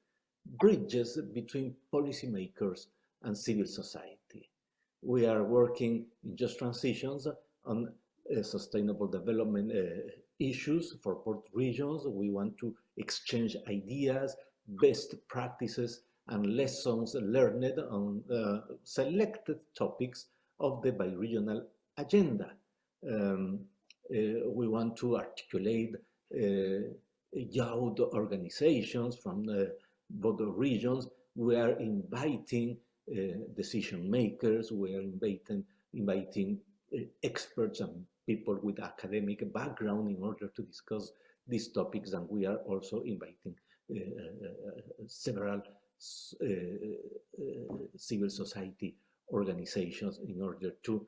bridges between policymakers and civil society. We are working in just transitions on sustainable development issues for both regions. We want to exchange ideas, best practices, and lessons learned on selected topics of the bi-regional agenda. We want to articulate youth organizations from both regions. We are inviting decision makers. We are inviting experts and people with academic background in order to discuss these topics, and we are also inviting several civil society organizations in order to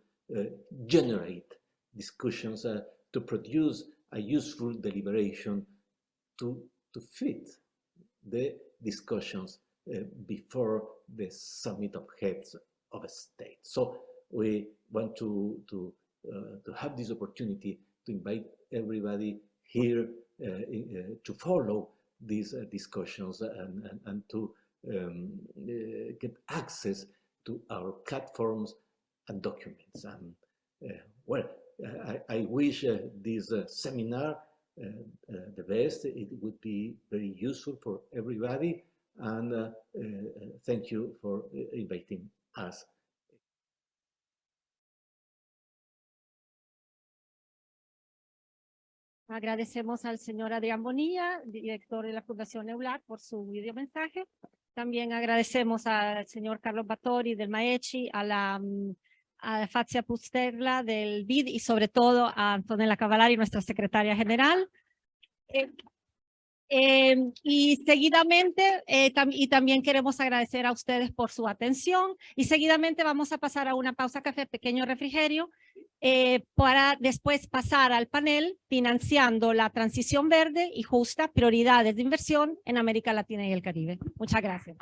generate discussions to produce a useful deliberation to fit the discussions before the summit of heads of state. So we want to have this opportunity to invite everybody here to follow these discussions and to get access to our platforms and documents. And well, I wish this seminar the best. It would be very useful for everybody, and thank you for inviting us. Agradecemos al señor Adrián Bonilla, director de la Fundación UE-LAC, por su videomensaje. También agradecemos al señor Carlos Batori del MAECHI, a a Fazia Pusterla del BID y sobre todo a Antonella Cavallari, nuestra secretaria general. Y seguidamente, y también queremos agradecer a ustedes por su atención, y seguidamente vamos a pasar a una pausa café, pequeño refrigerio, para después pasar al panel Financiando la transición verde y justa, prioridades de inversión en América Latina y el Caribe. Muchas gracias.